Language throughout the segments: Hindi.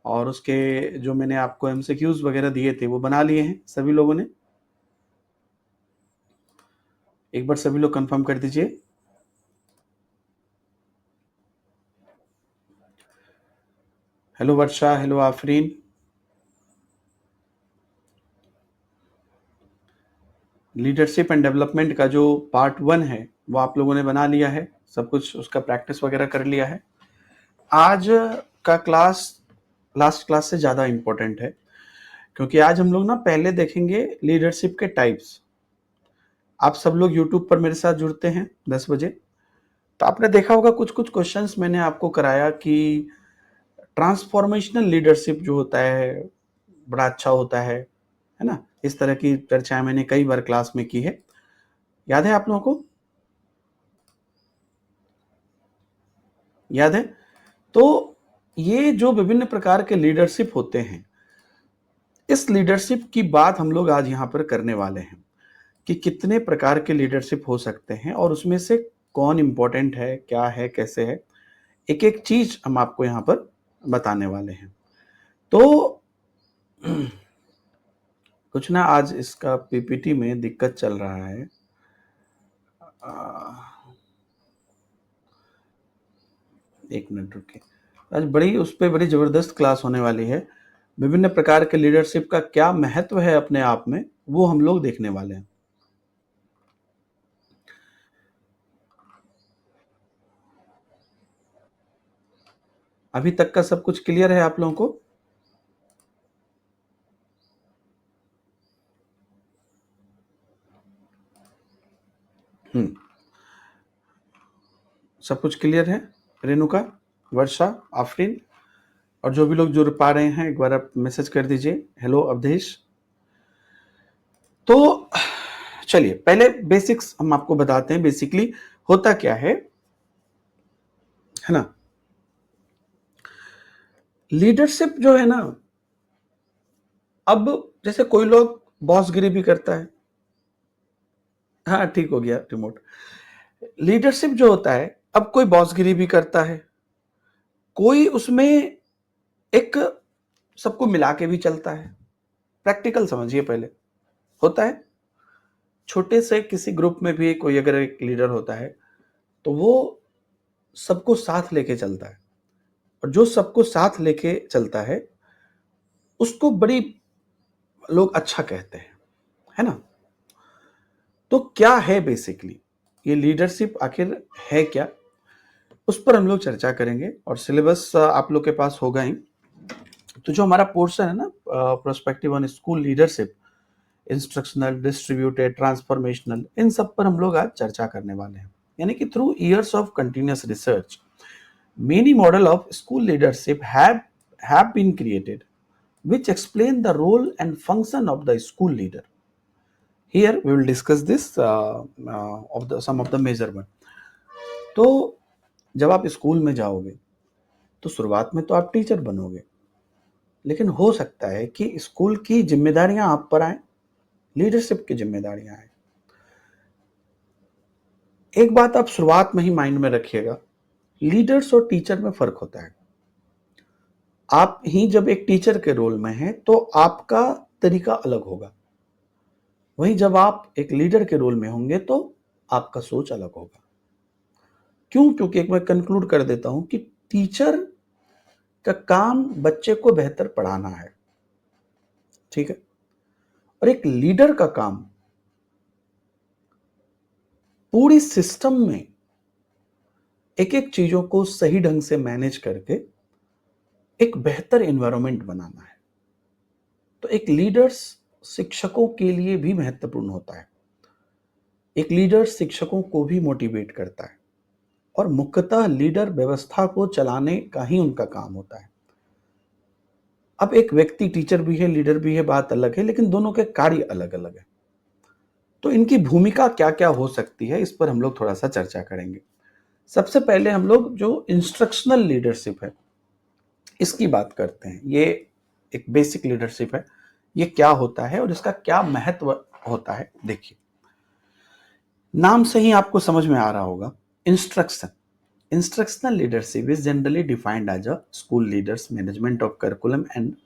और उसके जो मैंने आपको एमसीक्यूज वगैरह दिए थे वो बना लिए हैं सभी लोगों ने? एक बार सभी लोग कंफर्म कर दीजिए। Hello Varsha, hello Afreen. Leadership and development का जो पार्ट 1 है वो आप लोगों ने बना लिया है, सब कुछ उसका प्रैक्टिस वगैरह कर लिया है। आज का क्लास लास्ट क्लास से ज़्यादा इम्पोर्टेंट है, क्योंकि आज हम लोग ना पहले देखेंगे लीडरशिप के टाइप्स। आप सब लोग यूट्यूब पर मेरे साथ जुड़ते हैं 10 बजे, तो आपने देखा होगा कुछ कुछ क्वेश्चंस मैंने आपको कराया कि ट्रांसफॉर्मेशनल लीडरशिप जो होता है बड़ा अच्छा होता है ना। इस तरह की चर्चाएं मैंने कई बार क्लास में की है, याद है आप लोगों को? याद है? तो ये जो विभिन्न प्रकार के लीडरशिप होते हैं, इस लीडरशिप की बात हम लोग आज यहाँ पर करने वाले हैं कि कितने प्रकार के लीडरशिप हो सकते हैं और उसमें से कौन इंपॉर्टेंट है, क्या है, कैसे है, एक एक चीज हम आपको यहाँ पर बताने वाले हैं। तो कुछ ना आज इसका पीपीटी में दिक्कत चल रहा है। एक मिनट रुकिए। आज बड़ी उस पर बड़ी जबरदस्त क्लास होने वाली है। विभिन्न प्रकार के लीडरशिप का क्या महत्व है अपने आप में, वो हम लोग देखने वाले हैं। अभी तक का सब कुछ क्लियर है आप लोगों को? सब कुछ क्लियर है? रेणुका, वर्षा, आफरीन और जो भी लोग जुड़ पा रहे हैं एक बार आप मैसेज कर दीजिए। हेलो अवधेश। तो चलिए पहले बेसिक्स हम आपको बताते हैं, बेसिकली होता क्या है ना। लीडरशिप जो है ना, अब जैसे कोई लोग बॉसगिरी भी करता है। हाँ ठीक हो गया रिमोट। लीडरशिप जो होता है, अब कोई बॉसगिरी भी करता है, कोई उसमें एक सबको मिला के भी चलता है। प्रैक्टिकल समझिए पहले, होता है छोटे से किसी ग्रुप में भी कोई अगर एक लीडर होता है तो वो सबको साथ लेके चलता है, और जो सबको साथ लेके चलता है उसको बड़ी लोग अच्छा कहते हैं, है ना। तो क्या है बेसिकली ये लीडरशिप, आखिर है क्या, उस पर हम लोग चर्चा करेंगे। और सिलेबस आप लोग के पास होगा ही। तो जो हमारा पोर्शन है ना, prospective on school leadership, instructional, distributed, transformational, इन सब पर हम लोग आज चर्चा करने वाले हैं। यानी कि through years of continuous research many model of school leadership have been created which explain the role and function of the school leader. Here we will discuss this of the some of the major one. तो जब आप स्कूल में जाओगे तो शुरुआत में तो आप टीचर बनोगे, लेकिन हो सकता है कि स्कूल की जिम्मेदारियां आप पर आए, लीडरशिप की जिम्मेदारियां आए। एक बात आप शुरुआत में ही माइंड में रखिएगा, लीडर्स और टीचर में फर्क होता है। आप ही जब एक टीचर के रोल में हैं तो आपका तरीका अलग होगा, वहीं जब आप एक लीडर के रोल में होंगे तो आपका सोच अलग होगा। क्यों? क्योंकि एक मैं कंक्लूड कर देता हूं कि टीचर का काम बच्चे को बेहतर पढ़ाना है, ठीक है, और एक लीडर का काम पूरी सिस्टम में एक एक चीजों को सही ढंग से मैनेज करके एक बेहतर एनवायरनमेंट बनाना है। तो एक लीडर्स शिक्षकों के लिए भी महत्वपूर्ण होता है। एक लीडर शिक्षकों को भी मोटिवेट करता है, और मुख्यतः लीडर व्यवस्था को चलाने का ही उनका काम होता है। अब एक व्यक्ति टीचर भी है, लीडर भी है, बात अलग है, लेकिन दोनों के कार्य अलग अलग है। तो इनकी भूमिका क्या क्या हो सकती है, इस पर हम लोग थोड़ा सा चर्चा करेंगे। सबसे पहले हम लोग जो इंस्ट्रक्शनल लीडरशिप है इसकी बात करते हैं। ये एक बेसिक लीडरशिप है, ये क्या होता है और इसका क्या महत्व होता है। देखिए, नाम से ही आपको समझ में आ रहा होगा, instruction. Instructional leadership is generally defined as a school leader's management of curriculum and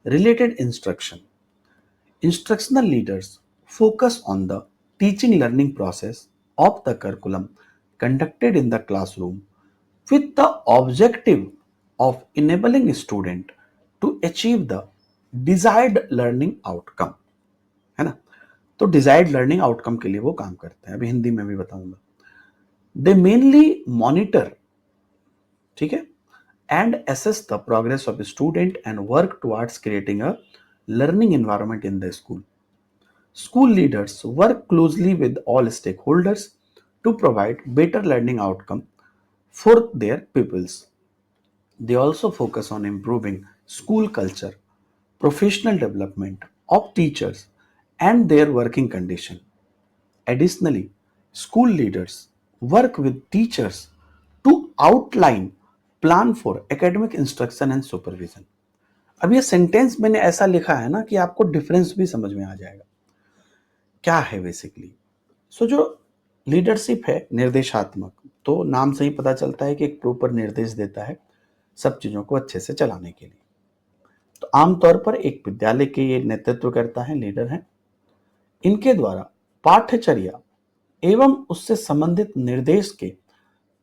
related instruction. Instructional leaders focus on the teaching learning process of the curriculum conducted in the classroom with the objective of enabling student to achieve the desired learning outcome, है ना? तो डिजायर्ड लर्निंग आउटकम के लिए वो काम करते हैं, अभी हिंदी में भी बताऊंगा. दे मेनली मॉनिटर, ठीक है, and assess the progress of a student and work towards creating a learning environment in the school. School leaders work closely with all stakeholders to provide better learning outcome for their pupils. They also focus on improving school culture, professional development of teachers, and their working condition. Additionally, school leaders work with teachers to outline plan for academic instruction and supervision. अब ये सेंटेंस मैंने ऐसा लिखा है ना कि आपको डिफरेंस भी समझ में आ जाएगा क्या है बेसिकली. सो जो लीडरशिप है निर्देशात्मक, तो नाम से ही पता चलता है कि एक प्रॉपर निर्देश देता है सब चीजों को अच्छे से चलाने के लिए. तो आमतौर पर एक विद्यालय के ये नेतृत्व करता है, लीडर है. इनके द्वारा पाठ्यचर्या एवं उससे संबंधित निर्देश के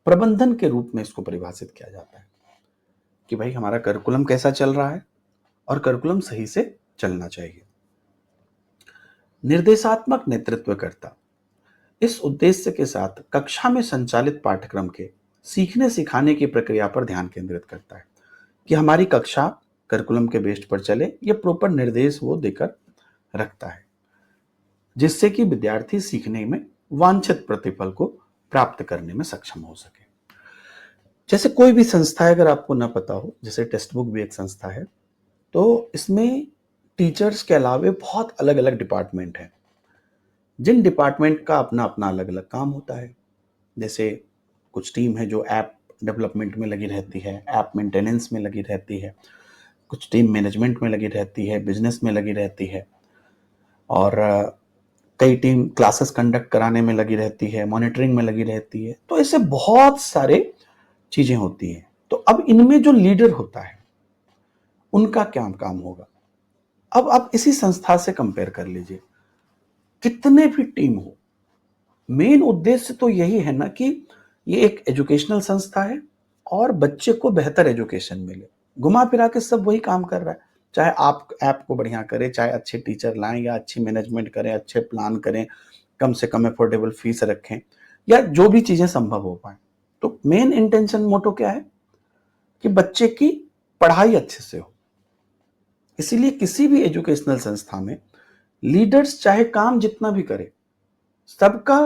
प्रबंधन के रूप में इसको परिभाषित किया जाता है कि भाई हमारा करिकुलम कैसा चल रहा है और करिकुलम सही से चलना चाहिए. निर्देशात्मक नेतृत्वकर्ता इस उद्देश्य के साथ कक्षा में संचालित पाठ्यक्रम के सीखने सिखाने की प्रक्रिया पर ध्यान केंद्रित करता है कि हमारी कक्षा करिकुलम के बेस्ड पर चले, ये प्रॉपर निर्देश वो देकर रखता है जिससे कि विद्यार्थी सीखने में वांछित प्रतिफल को प्राप्त करने में सक्षम हो सके. जैसे कोई भी संस्था है, अगर आपको ना पता हो, जैसे टेक्स्ट बुक भी एक संस्था है, तो इसमें टीचर्स के अलावे बहुत अलग अलग डिपार्टमेंट हैं जिन डिपार्टमेंट का अपना अपना अलग अलग काम होता है. जैसे कुछ टीम है जो ऐप डेवलपमेंट में लगी रहती है, ऐप मेंटेनेंस में लगी रहती है, कुछ टीम मैनेजमेंट में लगी रहती है, बिजनेस में लगी रहती है, और कई टीम क्लासेस कंडक्ट कराने में लगी रहती है, मॉनिटरिंग में लगी रहती है. तो ऐसे बहुत सारे चीजें होती हैं. तो अब इनमें जो लीडर होता है उनका क्या काम होगा. अब आप इसी संस्था से कंपेयर कर लीजिए, कितने भी टीम हो, मेन उद्देश्य तो यही है ना कि ये एक एजुकेशनल संस्था है और बच्चे को बेहतर एजुकेशन मिले. घुमा फिरा के सब वही काम कर रहा है, चाहे आप ऐप को बढ़िया करें, चाहे अच्छे टीचर लाएं या अच्छी मैनेजमेंट करें, अच्छे प्लान करें, कम से कम अफोर्डेबल फीस रखें, या जो भी चीजें संभव हो पाए. तो मेन इंटेंशन मोटो क्या है कि बच्चे की पढ़ाई अच्छे से हो. इसीलिए किसी भी एजुकेशनल संस्था में लीडर्स चाहे काम जितना भी करे, सबका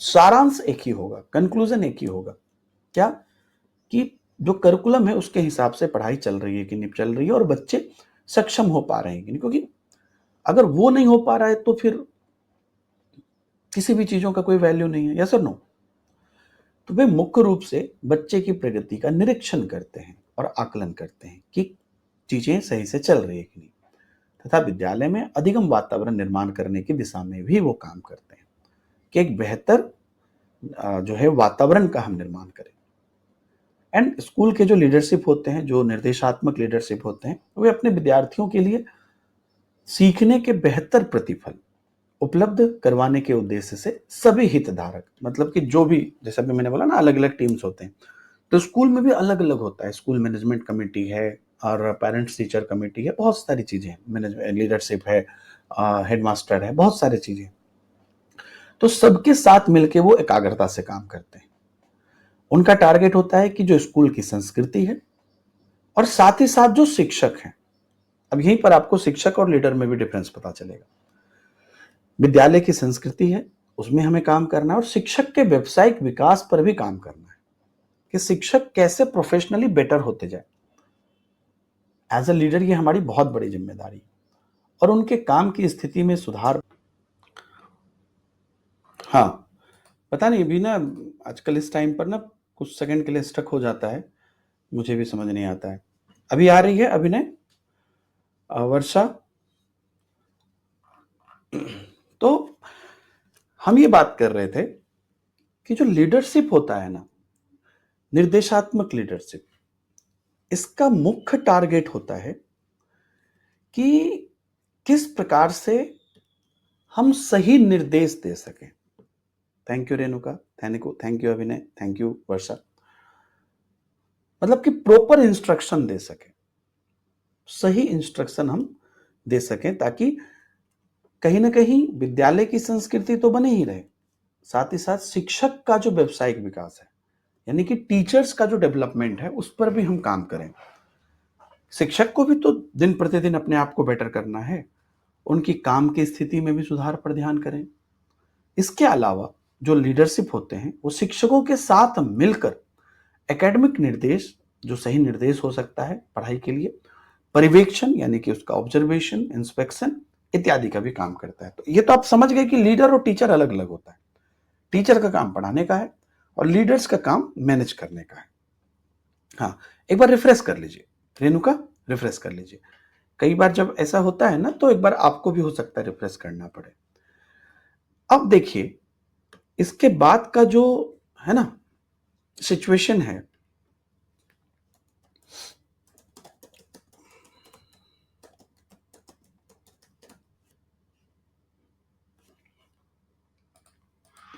सारांश एक ही होगा, कंक्लूजन एक ही होगा. क्या कि जो करिकुलम है उसके हिसाब से पढ़ाई चल रही है कि नहीं चल रही है, और बच्चे सक्षम हो पा रहे हैं कि नहीं. क्योंकि अगर वो नहीं हो पा रहा है तो फिर किसी भी चीजों का कोई वैल्यू नहीं है. यस और नो. तो वे मुख्य रूप से बच्चे की प्रगति का निरीक्षण करते हैं और आकलन करते हैं कि चीजें सही से चल रही है कि नहीं, तथा विद्यालय में अधिगम वातावरण निर्माण करने की दिशा में भी वो काम करते हैं कि एक बेहतर जो है वातावरण का हम निर्माण करें. एंड स्कूल के जो लीडरशिप होते हैं, जो निर्देशात्मक लीडरशिप होते हैं, वे अपने विद्यार्थियों के लिए सीखने के बेहतर प्रतिफल उपलब्ध करवाने के उद्देश्य से सभी हितधारक, मतलब कि जो भी, जैसा भी मैंने बोला ना, अलग अलग टीम्स होते हैं, तो स्कूल में भी अलग अलग होता है. स्कूल मैनेजमेंट कमेटी है और पेरेंट्स टीचर कमेटी है, बहुत सारी चीजें हैं, मैनेजमेंट लीडरशिप है, हेडमास्टर है, बहुत सारी चीजें. तो सबके साथ मिलकर वो एकाग्रता से काम करते हैं. उनका टारगेट होता है कि जो स्कूल की संस्कृति है और साथ ही साथ जो शिक्षक हैं, अब यहीं पर आपको शिक्षक और लीडर में भी डिफरेंस पता चलेगा. विद्यालय की संस्कृति है, उसमें हमें काम करना है, और शिक्षक के व्यावसायिक विकास पर भी काम करना है कि शिक्षक कैसे प्रोफेशनली बेटर होते जाए. एज अ लीडर ये हमारी बहुत बड़ी जिम्मेदारी, और उनके काम की स्थिति में सुधार. हाँ, पता नहीं अभी ना, आजकल इस टाइम पर ना कुछ सेकंड के लिए स्टक हो जाता है, मुझे भी समझ नहीं आता है. अभी आ रही है अभिनय, वर्षा. तो हम ये बात कर रहे थे कि जो लीडरशिप होता है ना, निर्देशात्मक लीडरशिप, इसका मुख्य टारगेट होता है कि किस प्रकार से हम सही निर्देश दे सकें। Thank you Renuka, thank you अभिनय, थैंक यू वर्षा। मतलब कि प्रॉपर इंस्ट्रक्शन दे सके, सही इंस्ट्रक्शन हम दे सकें, ताकि कहीं ना कहीं विद्यालय की संस्कृति तो बने ही रहे, साथ ही साथ शिक्षक का जो व्यवसायिक विकास है, यानी कि टीचर्स का जो डेवलपमेंट है, उस पर भी हम काम करें। शिक्षक को भी तो दिन प्रतिदिन अपने आप को बेटर करना है, उनकी काम की स्थिति में भी सुधार पर ध्यान करें। इसके अलावा जो लीडरशिप होते हैं वो शिक्षकों के साथ मिलकर एकेडमिक निर्देश, जो सही निर्देश हो सकता है पढ़ाई के लिए, पर्यवेक्षण यानी कि उसका ऑब्जर्वेशन, इंस्पेक्शन इत्यादि का भी काम करता है। तो ये तो आप समझ गए कि लीडर और टीचर अलग अलग होता है। टीचर का काम पढ़ाने का है और लीडर्स का काम मैनेज करने का है। हाँ, एक बार रिफ्रेश कर लीजिए रेणुका, रिफ्रेश कर लीजिए। कई बार जब ऐसा होता है ना, तो एक बार आपको भी हो सकता है रिफ्रेश करना पड़े। अब देखिए, इसके बाद का जो है ना सिचुएशन है,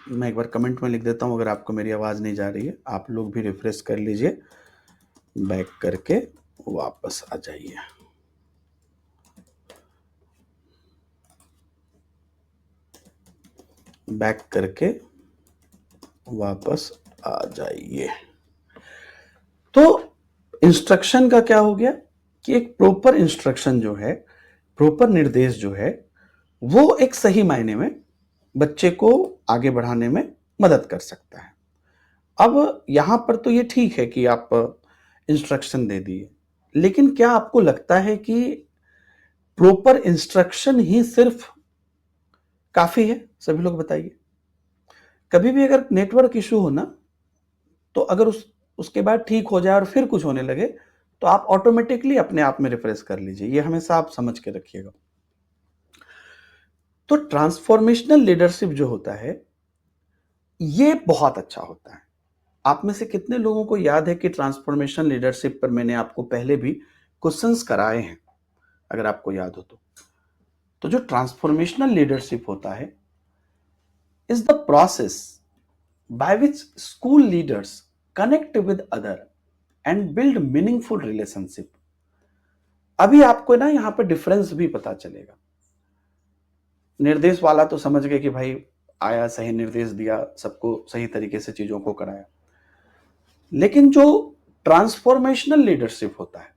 मैं एक बार कमेंट में लिख देता हूं, अगर आपको मेरी आवाज नहीं जा रही है। आप लोग भी रिफ्रेश कर लीजिए, बैक करके वापस आ जाइए। बैक करके वापस आ जाइए। तो इंस्ट्रक्शन का क्या हो गया कि एक प्रॉपर इंस्ट्रक्शन जो है, प्रॉपर निर्देश जो है, वो एक सही मायने में बच्चे को आगे बढ़ाने में मदद कर सकता है। अब यहां पर तो ये ठीक है कि आप इंस्ट्रक्शन दे दिए, लेकिन क्या आपको लगता है कि प्रॉपर इंस्ट्रक्शन ही सिर्फ काफी है? सभी लोग बताइए। कभी भी अगर नेटवर्क इशू हो ना, तो अगर उसके बाद ठीक हो जाए और फिर कुछ होने लगे, तो आप ऑटोमेटिकली अपने आप में रिफ्रेश कर लीजिए। ये हमेशा आप समझ के रखिएगा। तो ट्रांसफॉर्मेशनल लीडरशिप जो होता है, ये बहुत अच्छा होता है। आप में से कितने लोगों को याद है कि ट्रांसफॉर्मेशनल लीडरशिप पर मैंने आपको पहले भी क्वेश्चंस कराए हैं, अगर आपको याद हो तो जो ट्रांसफॉर्मेशनल लीडरशिप होता है is the process by which school leaders connect with other and build meaningful relationship। अभी आपको ना यहां पर डिफरेंस भी पता चलेगा। निर्देश वाला तो समझ गए कि भाई आया, सही निर्देश दिया, सबको सही तरीके से चीजों को कराया। लेकिन जो ट्रांसफॉर्मेशनल लीडरशिप होता है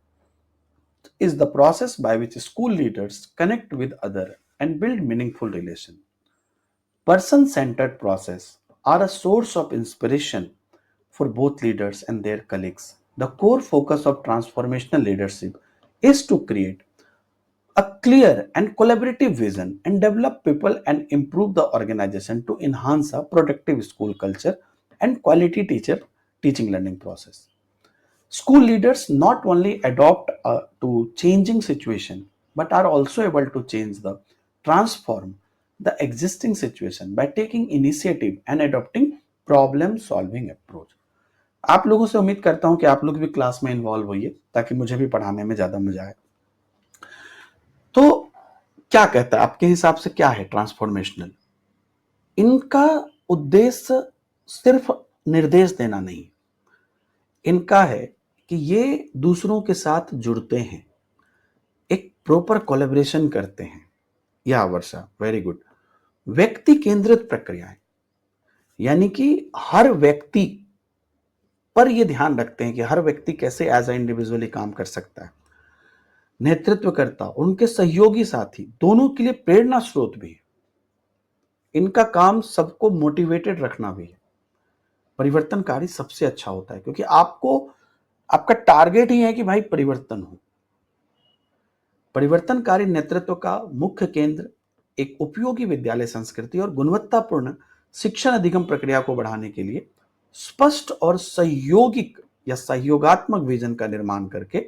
is the process by which school leaders connect with other and build meaningful relation। Person-centered process are a source of inspiration for both leaders and their colleagues। The core focus of transformational leadership is to create a clear and collaborative vision and develop people and improve the organization to enhance a productive school culture and quality teaching learning process। School leaders not only adopt to changing situation, but are also able to transform the existing situation by taking initiative and adopting problem solving approach। आप लोगों से उम्मीद करता हूं कि आप लोग भी क्लास में इन्वॉल्व होइए, ताकि मुझे भी पढ़ाने में ज्यादा मजा आए। तो क्या कहता है आपके हिसाब से, क्या है ट्रांसफॉर्मेशनल? इनका उद्देश्य सिर्फ निर्देश देना नहीं, इनका है कि ये दूसरों के साथ जुड़ते हैं, एक प्रॉपर कोलैबोरेशन करते हैं। या वर्षा, वेरी गुड। व्यक्ति केंद्रित प्रक्रियाएं, यानी कि हर व्यक्ति पर ये ध्यान रखते हैं कि हर व्यक्ति कैसे एज ए इंडिविजुअली काम कर सकता है। नेतृत्वकर्ता और उनके सहयोगी साथी दोनों के लिए प्रेरणा स्रोत भी है। इनका काम सबको मोटिवेटेड रखना भी है। परिवर्तनकारी सबसे अच्छा होता है, क्योंकि आपका टारगेट ही है कि भाई परिवर्तन हो। परिवर्तनकारी नेतृत्व का मुख्य केंद्र एक उपयोगी विद्यालय संस्कृति और गुणवत्तापूर्ण शिक्षण अधिगम प्रक्रिया को बढ़ाने के लिए स्पष्ट और सहयोगिक या सहयोगात्मक विजन का निर्माण करके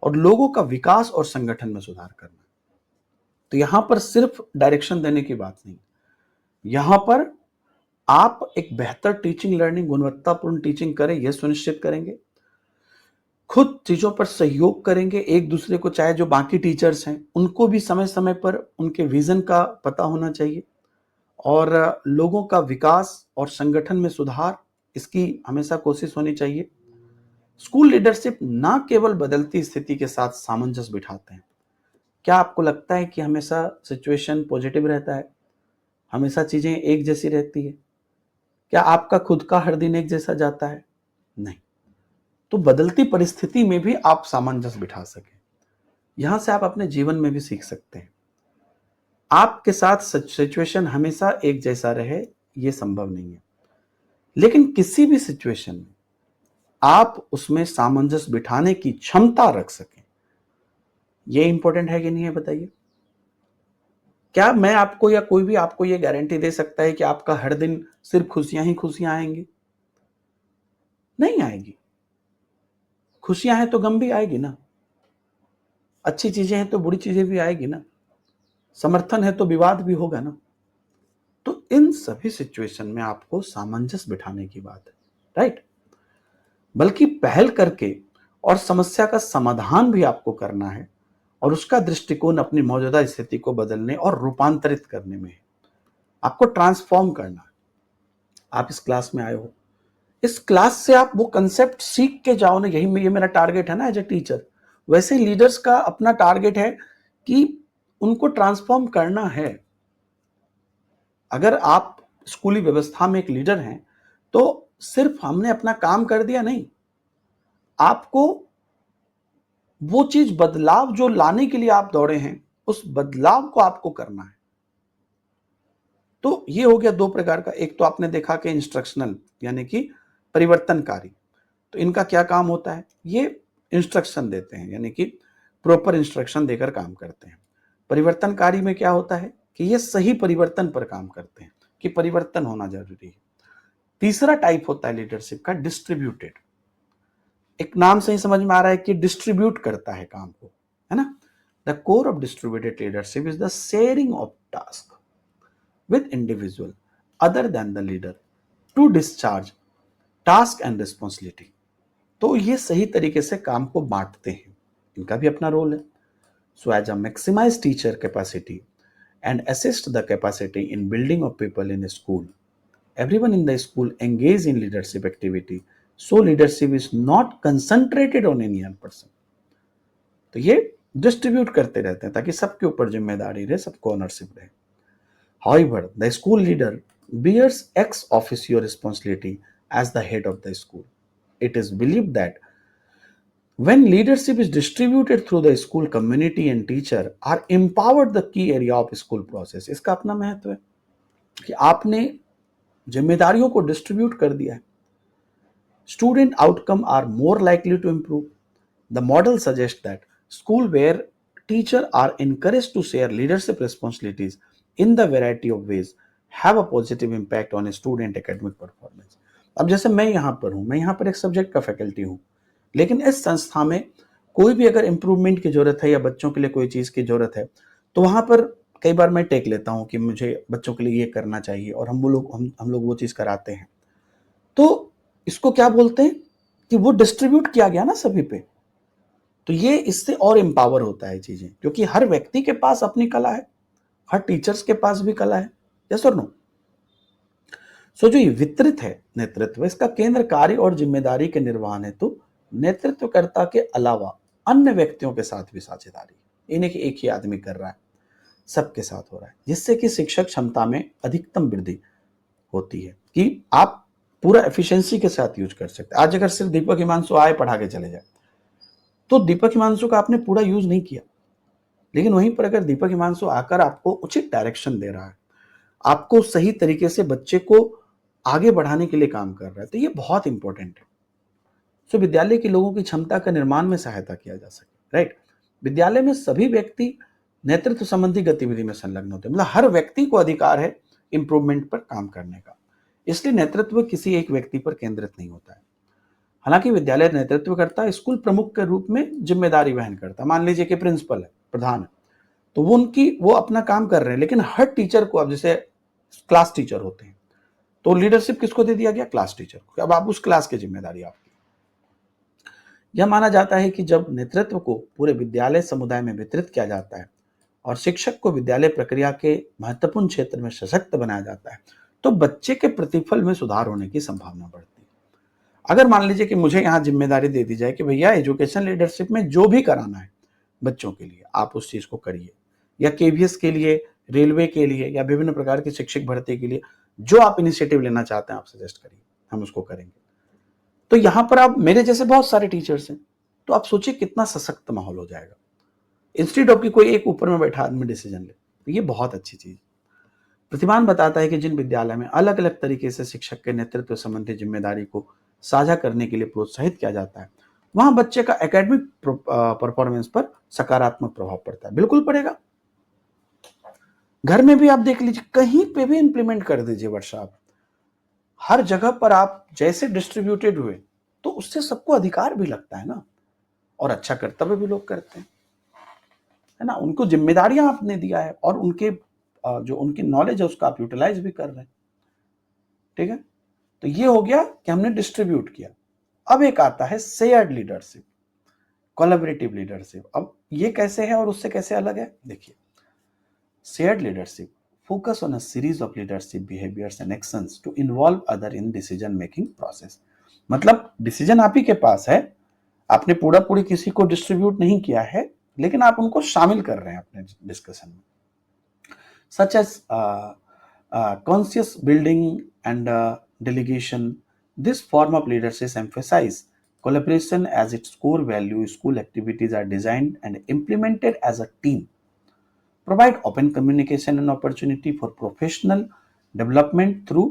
और लोगों का विकास और संगठन में सुधार करना। तो यहां पर सिर्फ डायरेक्शन देने की बात नहीं, यहां पर आप एक बेहतर टीचिंग लर्निंग, गुणवत्तापूर्ण टीचिंग करें, यह सुनिश्चित करेंगे। खुद चीज़ों पर सहयोग करेंगे एक दूसरे को, चाहे जो बाकी टीचर्स हैं उनको भी समय समय पर उनके विजन का पता होना चाहिए, और लोगों का विकास और संगठन में सुधार, इसकी हमेशा कोशिश होनी चाहिए। स्कूल लीडरशिप ना केवल बदलती स्थिति के साथ सामंजस्य बिठाते हैं। क्या आपको लगता है कि हमेशा सिचुएशन पॉजिटिव रहता है, हमेशा चीजें एक जैसी रहती है? क्या आपका खुद का हर दिन एक जैसा जाता है? नहीं। तो बदलती परिस्थिति में भी आप सामंजस्य बिठा सकें, यहां से आप अपने जीवन में भी सीख सकते हैं। आपके साथ सिचुएशन हमेशा एक जैसा रहे, यह संभव नहीं है, लेकिन किसी भी सिचुएशन में आप उसमें सामंजस्य बिठाने की क्षमता रख सकें, यह इंपॉर्टेंट है कि नहीं है, बताइए। क्या मैं आपको या कोई भी आपको यह गारंटी दे सकता है कि आपका हर दिन सिर्फ खुशियां ही खुशियां आएंगी? नहीं आएगी। खुशियां हैं तो गम भी आएगी ना, अच्छी चीजें हैं तो बुरी चीजें भी आएगी ना, समर्थन है तो विवाद भी होगा ना। तो इन सभी सिचुएशन में आपको सामंजस्य बिठाने की बात है, राइट? बल्कि पहल करके और समस्या का समाधान भी आपको करना है, और उसका दृष्टिकोण अपनी मौजूदा स्थिति को बदलने और रूपांतरित करने में है। आपको ट्रांसफॉर्म करना है। आप इस क्लास में आए हो, इस क्लास से आप वो कंसेप्ट सीख के जाओ ना, यही ये मेरा टारगेट है ना एज ए टीचर। वैसे ही लीडर्स का अपना टारगेट है कि उनको ट्रांसफॉर्म करना है। अगर आप स्कूली व्यवस्था में एक लीडर हैं तो सिर्फ हमने अपना काम कर दिया नहीं, आपको वो चीज बदलाव जो लाने के लिए आप दौड़े हैं, उस बदलाव को आपको करना है। तो ये हो गया दो प्रकार का। एक तो आपने देखा कि इंस्ट्रक्शनल यानी कि परिवर्तनकारी, तो इनका क्या काम होता है, ये इंस्ट्रक्शन देते हैं, यानी कि प्रॉपर इंस्ट्रक्शन देकर काम करते हैं। परिवर्तनकारी में क्या होता है कि ये सही परिवर्तन पर काम करते हैं, कि परिवर्तन होना जरूरी है। तीसरा टाइप होता है लीडरशिप का डिस्ट्रीब्यूटेड। एक नाम से ही समझ में आ रहा है कि डिस्ट्रीब्यूट करता है काम को, है ना। The core of distributed leadership is the sharing of task with individual other than the leader to discharge task and responsibility. तो ये सही तरीके से काम को बांटते हैं, इनका भी अपना रोल है। So as a maximize teacher capacity and assist the capacity in building of people in a school. Everyone in the school engage in leadership activity. So leadership is not concentrated on any one person. तो ये डिस्ट्रीब्यूट करते रहते हैं ताकि सबके ऊपर जिम्मेदारी रहे, सबको ऑनरशिप रहे। However, the school leader bears ex officio responsibility as the head of the school. It is believed that when leadership is distributed through the school community and teacher are empowered the key area of school process. इसका अपना महत्व है कि आपने जिम्मेदारियों को डिस्ट्रीब्यूट कर दिया है। Student outcome are more likely to improve. The model suggests that school where teachers are encouraged to share leadership responsibilities in the variety of ways have a positive impact on a student academic performance. अब जैसे मैं यहाँ पर हूँ, मैं यहाँ पर एक सब्जेक्ट का फैकल्टी हूँ, लेकिन इस संस्था में कोई भी अगर इम्प्रूवमेंट की जरूरत है या बच्चों के लिए कोई चीज़ की जरूरत है, तो वहाँ पर कई बार मैं टेक लेता हूँ कि मुझे बच्चों के लिए ये करना चाहिए, और हम लोग वो चीज़ कराते हैं। तो इसको क्या बोलते हैं कि वो डिस्ट्रीब्यूट किया गया ना सभी पे। तो ये इससे और एम्पावर होता है चीजें, क्योंकि हर व्यक्ति के पास अपनी कला है, हर टीचर्स के पास भी कला है। यस और नो? सो जो ये वितरित है नेतृत्व, इसका केंद्र कार्य और जिम्मेदारी के निर्वहन हेतु नेतृत्वकर्ता के अलावा अन्य व्यक्तियों के साथ भी साझेदारी, इन्हें कि एक ही आदमी कर रहा है, सबके साथ हो रहा है, जिससे कि शिक्षक क्षमता में अधिकतम वृद्धि होती है कि आप पूरा एफिशिएंसी के साथ यूज कर सकते हैं। आज अगर सिर्फ दीपक हिमांशु आए पढ़ा के चले जाए, तो दीपक हिमांशु का आपने पूरा यूज नहीं किया। लेकिन वहीं पर अगर दीपक हिमांशु आकर आपको उचित डायरेक्शन दे रहा है, आपको सही तरीके से बच्चे को आगे बढ़ाने के लिए काम कर रहा है, तो ये बहुत इंपॉर्टेंट है। सो विद्यालय के लोगों की क्षमता का निर्माण में सहायता किया जा सके, राइट। विद्यालय में सभी व्यक्ति नेतृत्व संबंधी गतिविधि में संलग्न होते हैं, मतलब हर व्यक्ति को अधिकार है इंप्रूवमेंट पर काम करने का। इसलिए नेतृत्व किसी एक व्यक्ति पर केंद्रित नहीं होता है। हालांकि विद्यालय नेतृत्व करता है, स्कूल प्रमुख के रूप में जिम्मेदारी वहन करता है। मान लीजिए कि प्रिंसिपल है, प्रधान है, तो वो अपना काम कर रहे हैं, लेकिन हर टीचर को, अब जैसे क्लास टीचर होते हैं, तो लीडरशिप किसको दे दिया गया? क्लास टीचर को। अब आप उस क्लास की जिम्मेदारी आपकी। यह माना जाता है कि जब नेतृत्व को पूरे विद्यालय समुदाय में वितरित किया जाता है और शिक्षक को विद्यालय प्रक्रिया के महत्वपूर्ण क्षेत्र में सशक्त बनाया जाता है, तो बच्चे के प्रतिफल में सुधार होने की संभावना बढ़ती है। अगर मान लीजिए कि मुझे यहाँ जिम्मेदारी दे दी जाए कि भैया एजुकेशन लीडरशिप में जो भी कराना है बच्चों के लिए आप उस चीज को करिए, या केवीएस के लिए, रेलवे के लिए, या विभिन्न प्रकार की शिक्षक भर्ती के लिए जो आप इनिशिएटिव लेना चाहते हैं आप सजेस्ट करिए, हम उसको करेंगे। तो यहां पर आप मेरे जैसे बहुत सारे टीचर्स हैं, तो आप सोचिए कितना सशक्त माहौल हो जाएगा। इंस्टीट्यूट ऑफ की कोई एक ऊपर में बैठा आदमी डिसीजन ले, तो ये बहुत अच्छी चीज। प्रतिमान बताता है कि जिन विद्यालय में अलग अलग तरीके से शिक्षक के नेतृत्व संबंधी जिम्मेदारी को साझा करने के लिए प्रोत्साहित किया जाता है, वहां बच्चे का एकेडमिक परफॉर्मेंस पर सकारात्मक प्रभाव पड़ता है। बिल्कुल पड़ेगा। घर में भी आप देख लीजिए, कहीं पे भी इंप्लीमेंट कर दीजिए वर्षा आप, हर जगह पर आप जैसे डिस्ट्रीब्यूटेड हुए तो उससे सबको अधिकार भी लगता है ना, और अच्छा कर्तव्य भी लोग करते हैं, है ना। उनको जिम्मेदारियां आपने दिया है और उनके जो उनकी नॉलेज है उसका आप यूटिलाइज भी कर रहे हैं। ठीक है, तो ये हो गया कि हमने डिस्ट्रीब्यूट किया। अब एक आता है शेयर्ड लीडरशिप, कोलैबोरेटिव लीडरशिप। अब ये कैसे है और उससे कैसे अलग है, देखिए। Shared leadership focus on a series of leadership behaviors and actions to involve other in decision making process। मतलब डिसीजन आप ही के पास है, आपने पूरा पूरी किसी को डिस्ट्रीब्यूट नहीं किया है, लेकिन आप उनको शामिल कर रहे हैं अपने डिस्कशन में। Such as conscious building and delegation, this form of leadership emphasizes collaboration as its core value। School activities are designed and implemented as a team, provide open communication and opportunity for professional development through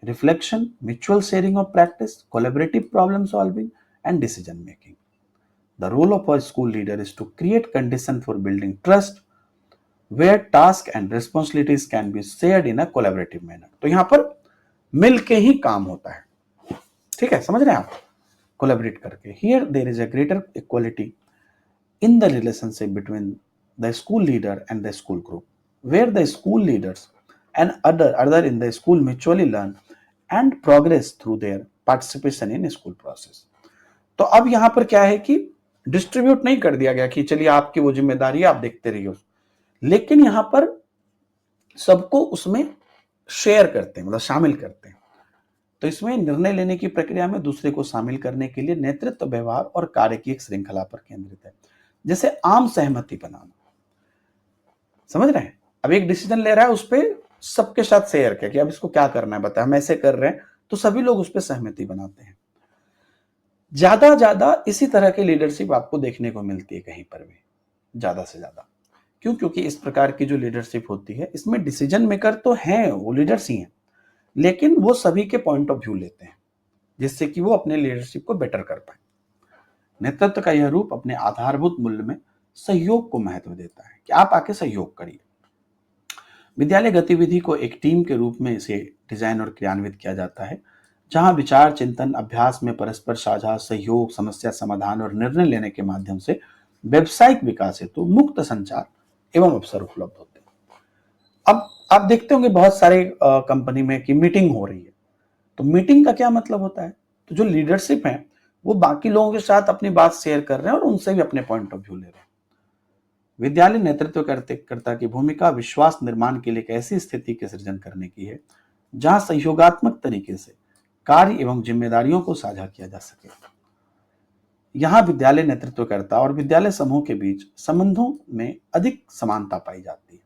reflection, mutual sharing of practice, collaborative problem solving, and decision making। The role of a school leader is to create conditions for building trust, where tasks and responsibilities can be shared in a collaborative manner। तो यहां पर मिल के ही काम होता है, ठीक है, समझ रहे हैं आप, कोलैबोरेट करके। Here there is a greater equality in the relationship between the school leader and the school group, where the school leaders and other in the school mutually learn and progress through their participation in school process। तो अब यहां पर क्या है कि डिस्ट्रीब्यूट नहीं कर दिया गया कि चलिए आपकी वो जिम्मेदारी आप देखते रहिए, लेकिन यहां पर सबको उसमें शेयर करते हैं, मतलब शामिल करते हैं। तो इसमें निर्णय लेने की प्रक्रिया में दूसरे को शामिल करने के लिए नेतृत्व, व्यवहार और कार्य की एक श्रृंखला पर केंद्रित है, जैसे आम सहमति बनाना। समझ रहे हैं, अब एक डिसीजन ले रहा है, उस पर सबके साथ शेयर किया कि अब इसको क्या करना है बताया, हम ऐसे कर रहे हैं, तो सभी लोग उस पर सहमति बनाते हैं। ज्यादा इसी तरह की लीडरशिप आपको देखने को मिलती है कहीं पर भी, ज्यादा से ज्यादा। क्यों? क्योंकि इस प्रकार की जो लीडरशिप होती है इसमें डिसीजन मेकर तो हैं, वो लीडर्स ही हैं, लेकिन वो सभी के पॉइंट ऑफ व्यू लेते हैं, जिससे कि वो अपने लीडरशिप को बेटर कर पाए। नेतृत्व का यह रूप अपने आधारभूत मूल्य में सहयोग को महत्व देता है कि आप आके सहयोग करिए। विद्यालय गतिविधि को एक टीम के रूप में इसे डिजाइन और क्रियान्वित किया जाता है, जहां विचार, चिंतन, अभ्यास में परस्पर साझा, सहयोग, समस्या समाधान और निर्णय लेने के माध्यम से व्यावसायिक विकास हेतु मुक्त संचार एवं अवसर उपलब्ध होते हैं। अब आप देखते होंगे बहुत सारे कंपनी में कि मीटिंग हो रही है, तो मीटिंग का क्या मतलब होता है, तो जो लीडरशिप है वो बाकी लोगों के साथ अपनी बात शेयर कर रहे हैं और उनसे भी अपने पॉइंट ऑफ व्यू ले रहे हैं। विद्यालय नेतृत्व कर्ता की भूमिका विश्वास निर्माण के लिए एक ऐसी स्थिति के सृजन करने की है जहां सहयोगात्मक तरीके से कार्य एवं जिम्मेदारियों को साझा किया जा सके। यहां विद्यालय नेतृत्वकर्ता और विद्यालय समूह के बीच संबंधों में अधिक समानता पाई जाती है,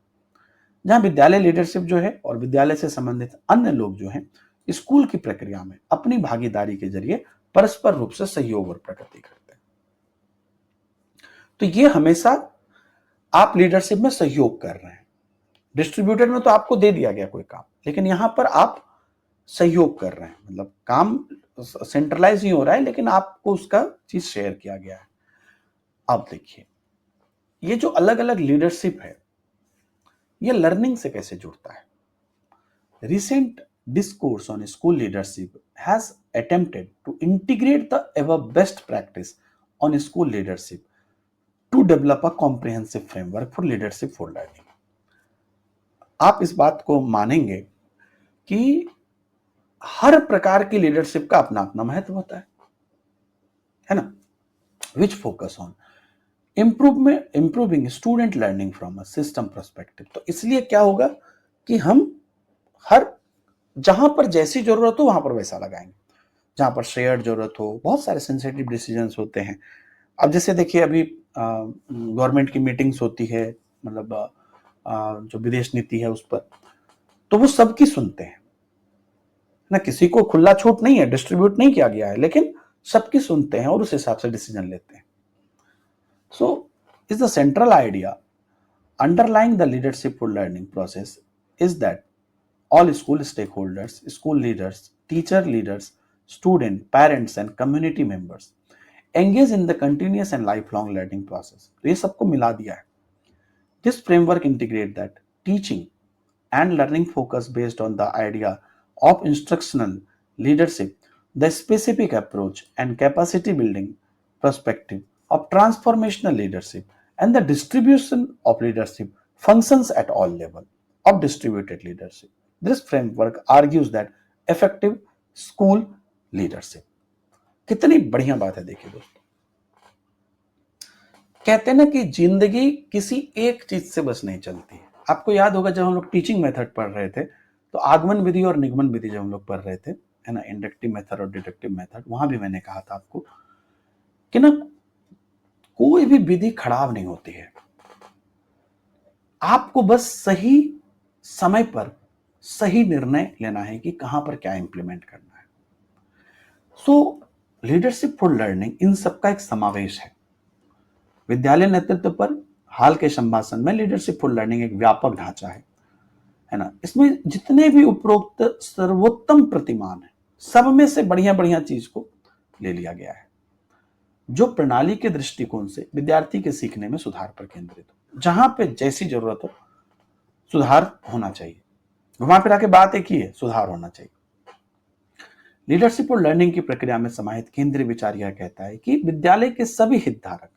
जहां विद्यालय लीडरशिप जो है और विद्यालय से संबंधित अन्य लोग जो हैं स्कूल की प्रक्रिया में अपनी भागीदारी के जरिए परस्पर रूप से सहयोग और प्रगति करते हैं। तो ये हमेशा आप लीडरशिप में सहयोग कर रहे हैं। डिस्ट्रीब्यूटेड में तो आपको दे दिया गया कोई काम, लेकिन यहां पर आप सहयोग कर रहे हैं, मतलब काम सेंट्रलाइज नहीं हो रहा है, लेकिन आपको उसका चीज शेयर किया गया है। अब देखिए, ये जो अलग अलग लीडरशिप है ये लर्निंग से कैसे जुड़ता है। Recent discourse on school leadership has attempted to integrate the above best practice on school leadership to develop a comprehensive framework for leadership for learning। आप इस बात को मानेंगे कि हर प्रकार की लीडरशिप का अपना अपना महत्व होता है ना। Which focus on improving student learning from a system perspective. तो इसलिए क्या होगा कि हम हर जहां पर जैसी जरूरत हो वहां पर वैसा लगाएंगे, जहां पर शेयर्ड जरूरत हो। बहुत सारे सेंसिटिव डिसीजंस होते हैं। अब जैसे देखिए अभी गवर्नमेंट की मीटिंग्स होती है, मतलब जो विदेश नीति है उस पर, तो वो सबकी सुनते हैं ना, किसी को खुला छूट नहीं है, डिस्ट्रीब्यूट नहीं किया गया है, लेकिन सबकी सुनते हैं और उस हिसाब से डिसीजन लेते हैं। So is the central idea underlying the leadership for learning process is that all school stakeholders, school leaders, teacher leaders, student, parents and community members engage in the continuous and lifelong learning process। तो ये सबको मिला दिया है। This framework integrate that teaching and learning focus based on the idea of instructional leadership, the specific approach and capacity building perspective of transformational leadership, and the distribution of leadership functions at all level of distributed leadership। This framework argues that effective school leadership। कितनी बढ़िया बात है, देखिए दोस्तों, कहते हैं ना कि जिंदगी किसी एक चीज से बस नहीं चलती है। आपको याद होगा जब हम लोग टीचिंग मेथड पढ़ रहे थे, तो आगमन विधि और निगमन विधि जब हम लोग पढ़ रहे थे, है ना, इंडक्टिव मेथड और डिडक्टिव मेथड, वहां भी मैंने कहा था आपको कि ना कोई भी विधि खराब नहीं होती है। आपको बस सही समय पर सही निर्णय लेना है कि कहां पर क्या इंप्लीमेंट करना है। सो लीडरशिप फॉर लर्निंग इन सबका एक समावेश है। विद्यालय नेतृत्व पर हाल के संभाषण में लीडरशिप फॉर लर्निंग एक व्यापक ढांचा है ना। इसमें जितने भी उपरोक्त सर्वोत्तम प्रतिमान है, सब में से बढ़िया बढ़िया चीज को ले लिया गया है, जो प्रणाली के दृष्टिकोण से विद्यार्थी के सीखने में सुधार पर केंद्रित हो। जहां पे जैसी जरूरत हो सुधार होना चाहिए, वहां पर आके बात एक ही है, सुधार होना चाहिए। लीडरशिप और लर्निंग की प्रक्रिया में समाहित केंद्रीय विचार यह कहता है कि विद्यालय के सभी हितधारक,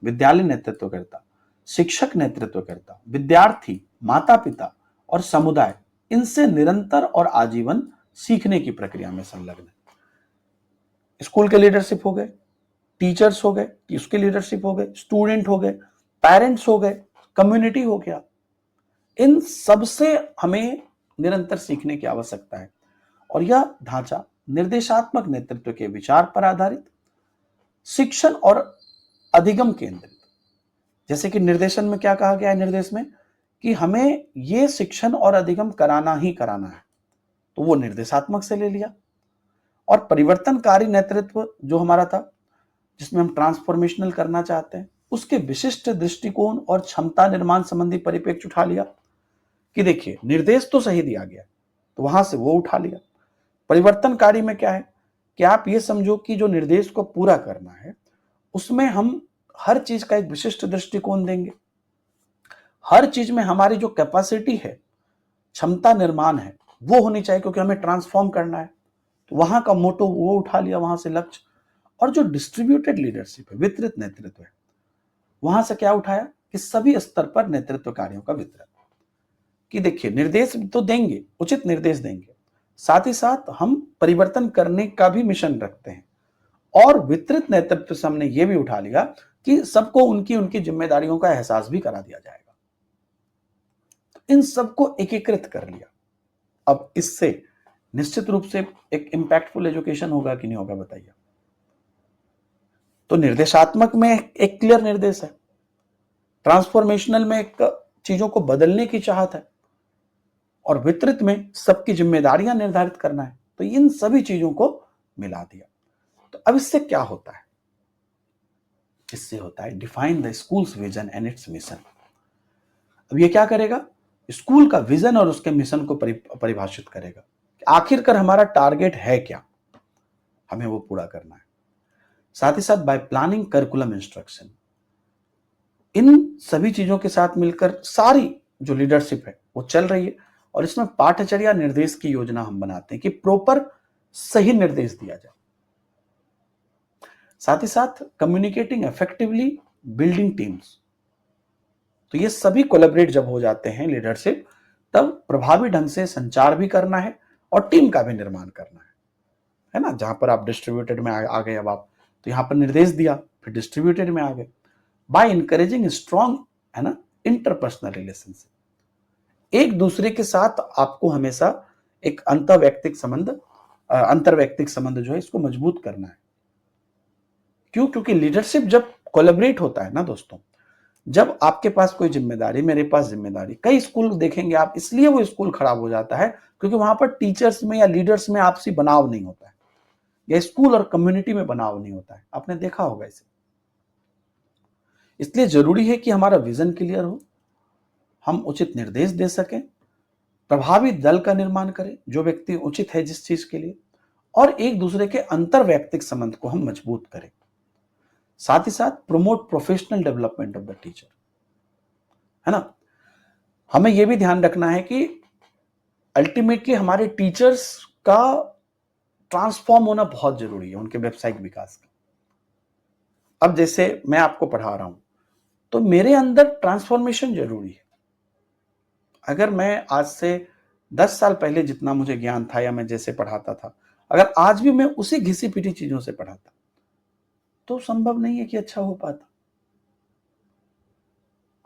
विद्यालय नेतृत्वकर्ता, शिक्षक नेतृत्वकर्ता, विद्यार्थी, माता पिता और समुदाय इनसे निरंतर और आजीवन सीखने की प्रक्रिया में संलग्न है। स्कूल के लीडरशिप हो गए, टीचर्स हो गए, उसके लीडरशिप हो गए, स्टूडेंट हो गए, पेरेंट्स हो गए, कम्युनिटी हो गया, इन सबसे हमें निरंतर सीखने की आवश्यकता है। और यह ढांचा निर्देशात्मक नेतृत्व के विचार पर आधारित, शिक्षण और अधिगम केंद्रित, जैसे कि निर्देशन में क्या कहा गया है, निर्देश में कि हमें ये शिक्षण और अधिगम कराना ही कराना है, तो वो निर्देशात्मक से ले लिया। और परिवर्तनकारी नेतृत्व जो हमारा था, जिसमें हम ट्रांसफॉर्मेशनल करना चाहते हैं, उसके विशिष्ट दृष्टिकोण और क्षमता निर्माण संबंधी परिप्रेक्ष्य उठा लिया कि देखिए निर्देश तो सही दिया गया, तो वहां से वो उठा लिया। परिवर्तनकारी में क्या है कि आप ये समझो कि जो निर्देश को पूरा करना है उसमें हम हर चीज का एक विशिष्ट दृष्टिकोण देंगे, हर चीज में हमारी जो कैपेसिटी है, क्षमता निर्माण है, वो होनी चाहिए, क्योंकि हमें ट्रांसफॉर्म करना है। तो वहां का मोटो वो उठा लिया, वहां से लक्ष्य। और जो डिस्ट्रीब्यूटेड लीडरशिप है, वितरित नेतृत्व है, वहां से क्या उठाया कि सभी स्तर पर नेतृत्व कार्यों का वितरण, कि देखिए निर्देश तो देंगे, उचित निर्देश देंगे, साथ ही साथ हम परिवर्तन करने का भी मिशन रखते हैं। और वितरित नेतृत्व से हमने ये भी उठा लिया कि सबको उनकी उनकी जिम्मेदारियों का एहसास भी करा दिया जाएगा। तो इन सबको एकीकृत कर लिया। अब इससे निश्चित रूप से एक इंपैक्टफुल एजुकेशन होगा कि नहीं होगा, बताइए। तो निर्देशात्मक में एक क्लियर निर्देश है, ट्रांसफॉर्मेशनल में एक चीजों को बदलने की चाहत है, और वितरित में सबकी जिम्मेदारियां निर्धारित करना है। तो इन सभी चीजों को मिला दिया। तो अब इससे क्या होता है, इससे होता है define the schools vision and it's mission. अब ये क्या करेगा, स्कूल का विजन और उसके मिशन को परिभाषित करेगा। आखिरकार हमारा टारगेट है क्या, हमें वो पूरा करना है। साथ ही साथ बाय प्लानिंग करिकुलम इंस्ट्रक्शन, इन सभी चीजों के साथ मिलकर सारी जो लीडरशिप है वो चल रही है। और इसमें पाठचर्या निर्देश की योजना हम बनाते हैं कि प्रॉपर सही निर्देश दिया जाए। साथ ही साथ कम्युनिकेटिंग इफेक्टिवली, बिल्डिंग टीम्स। तो ये सभी कोलैबोरेट जब हो जाते हैं लीडरशिप, तब प्रभावी ढंग से संचार भी करना है और टीम का भी निर्माण करना है ना। जहां पर आप डिस्ट्रीब्यूटेड में आ गए, अब आप तो यहां पर निर्देश दिया, फिर डिस्ट्रीब्यूटेड में आ गए। बाय इंकरेजिंग स्ट्रॉन्ग, है ना, इंटरपर्सनल रिलेशनशिप, एक दूसरे के साथ आपको हमेशा एक अंतरवैयक्तिक संबंध जो है इसको मजबूत करना है। क्यों? क्योंकि लीडरशिप जब कोलैबोरेट होता है ना दोस्तों, जब आपके पास कोई जिम्मेदारी, मेरे पास जिम्मेदारी, कई स्कूल देखेंगे आप, इसलिए वो स्कूल खराब हो जाता है क्योंकि वहां पर टीचर्स में या लीडर्स में आपसी बनाव नहीं होता है, या स्कूल और कम्युनिटी में बनाव नहीं होता है। आपने देखा होगा इसे। इसलिए जरूरी है कि हमारा विजन क्लियर हो, हम उचित निर्देश दे सकें, प्रभावी दल का निर्माण करें जो व्यक्ति उचित है जिस चीज के लिए, और एक दूसरे के अंतर वैयक्तिक संबंध को हम मजबूत करें। साथ ही साथ promote professional development of the teacher, है ना। हमें यह भी ध्यान रखना है कि अल्टीमेटली हमारे टीचर्स का ट्रांसफॉर्म होना बहुत जरूरी है, उनके व्यावसायिक विकास का। अब जैसे मैं आपको पढ़ा रहा हूं तो मेरे अंदर ट्रांसफॉर्मेशन जरूरी है। अगर मैं आज से 10 साल पहले जितना मुझे ज्ञान था या मैं जैसे पढ़ाता था, अगर आज भी मैं उसी घिसी पिटी चीजों से पढ़ाता तो संभव नहीं है कि अच्छा हो पाता।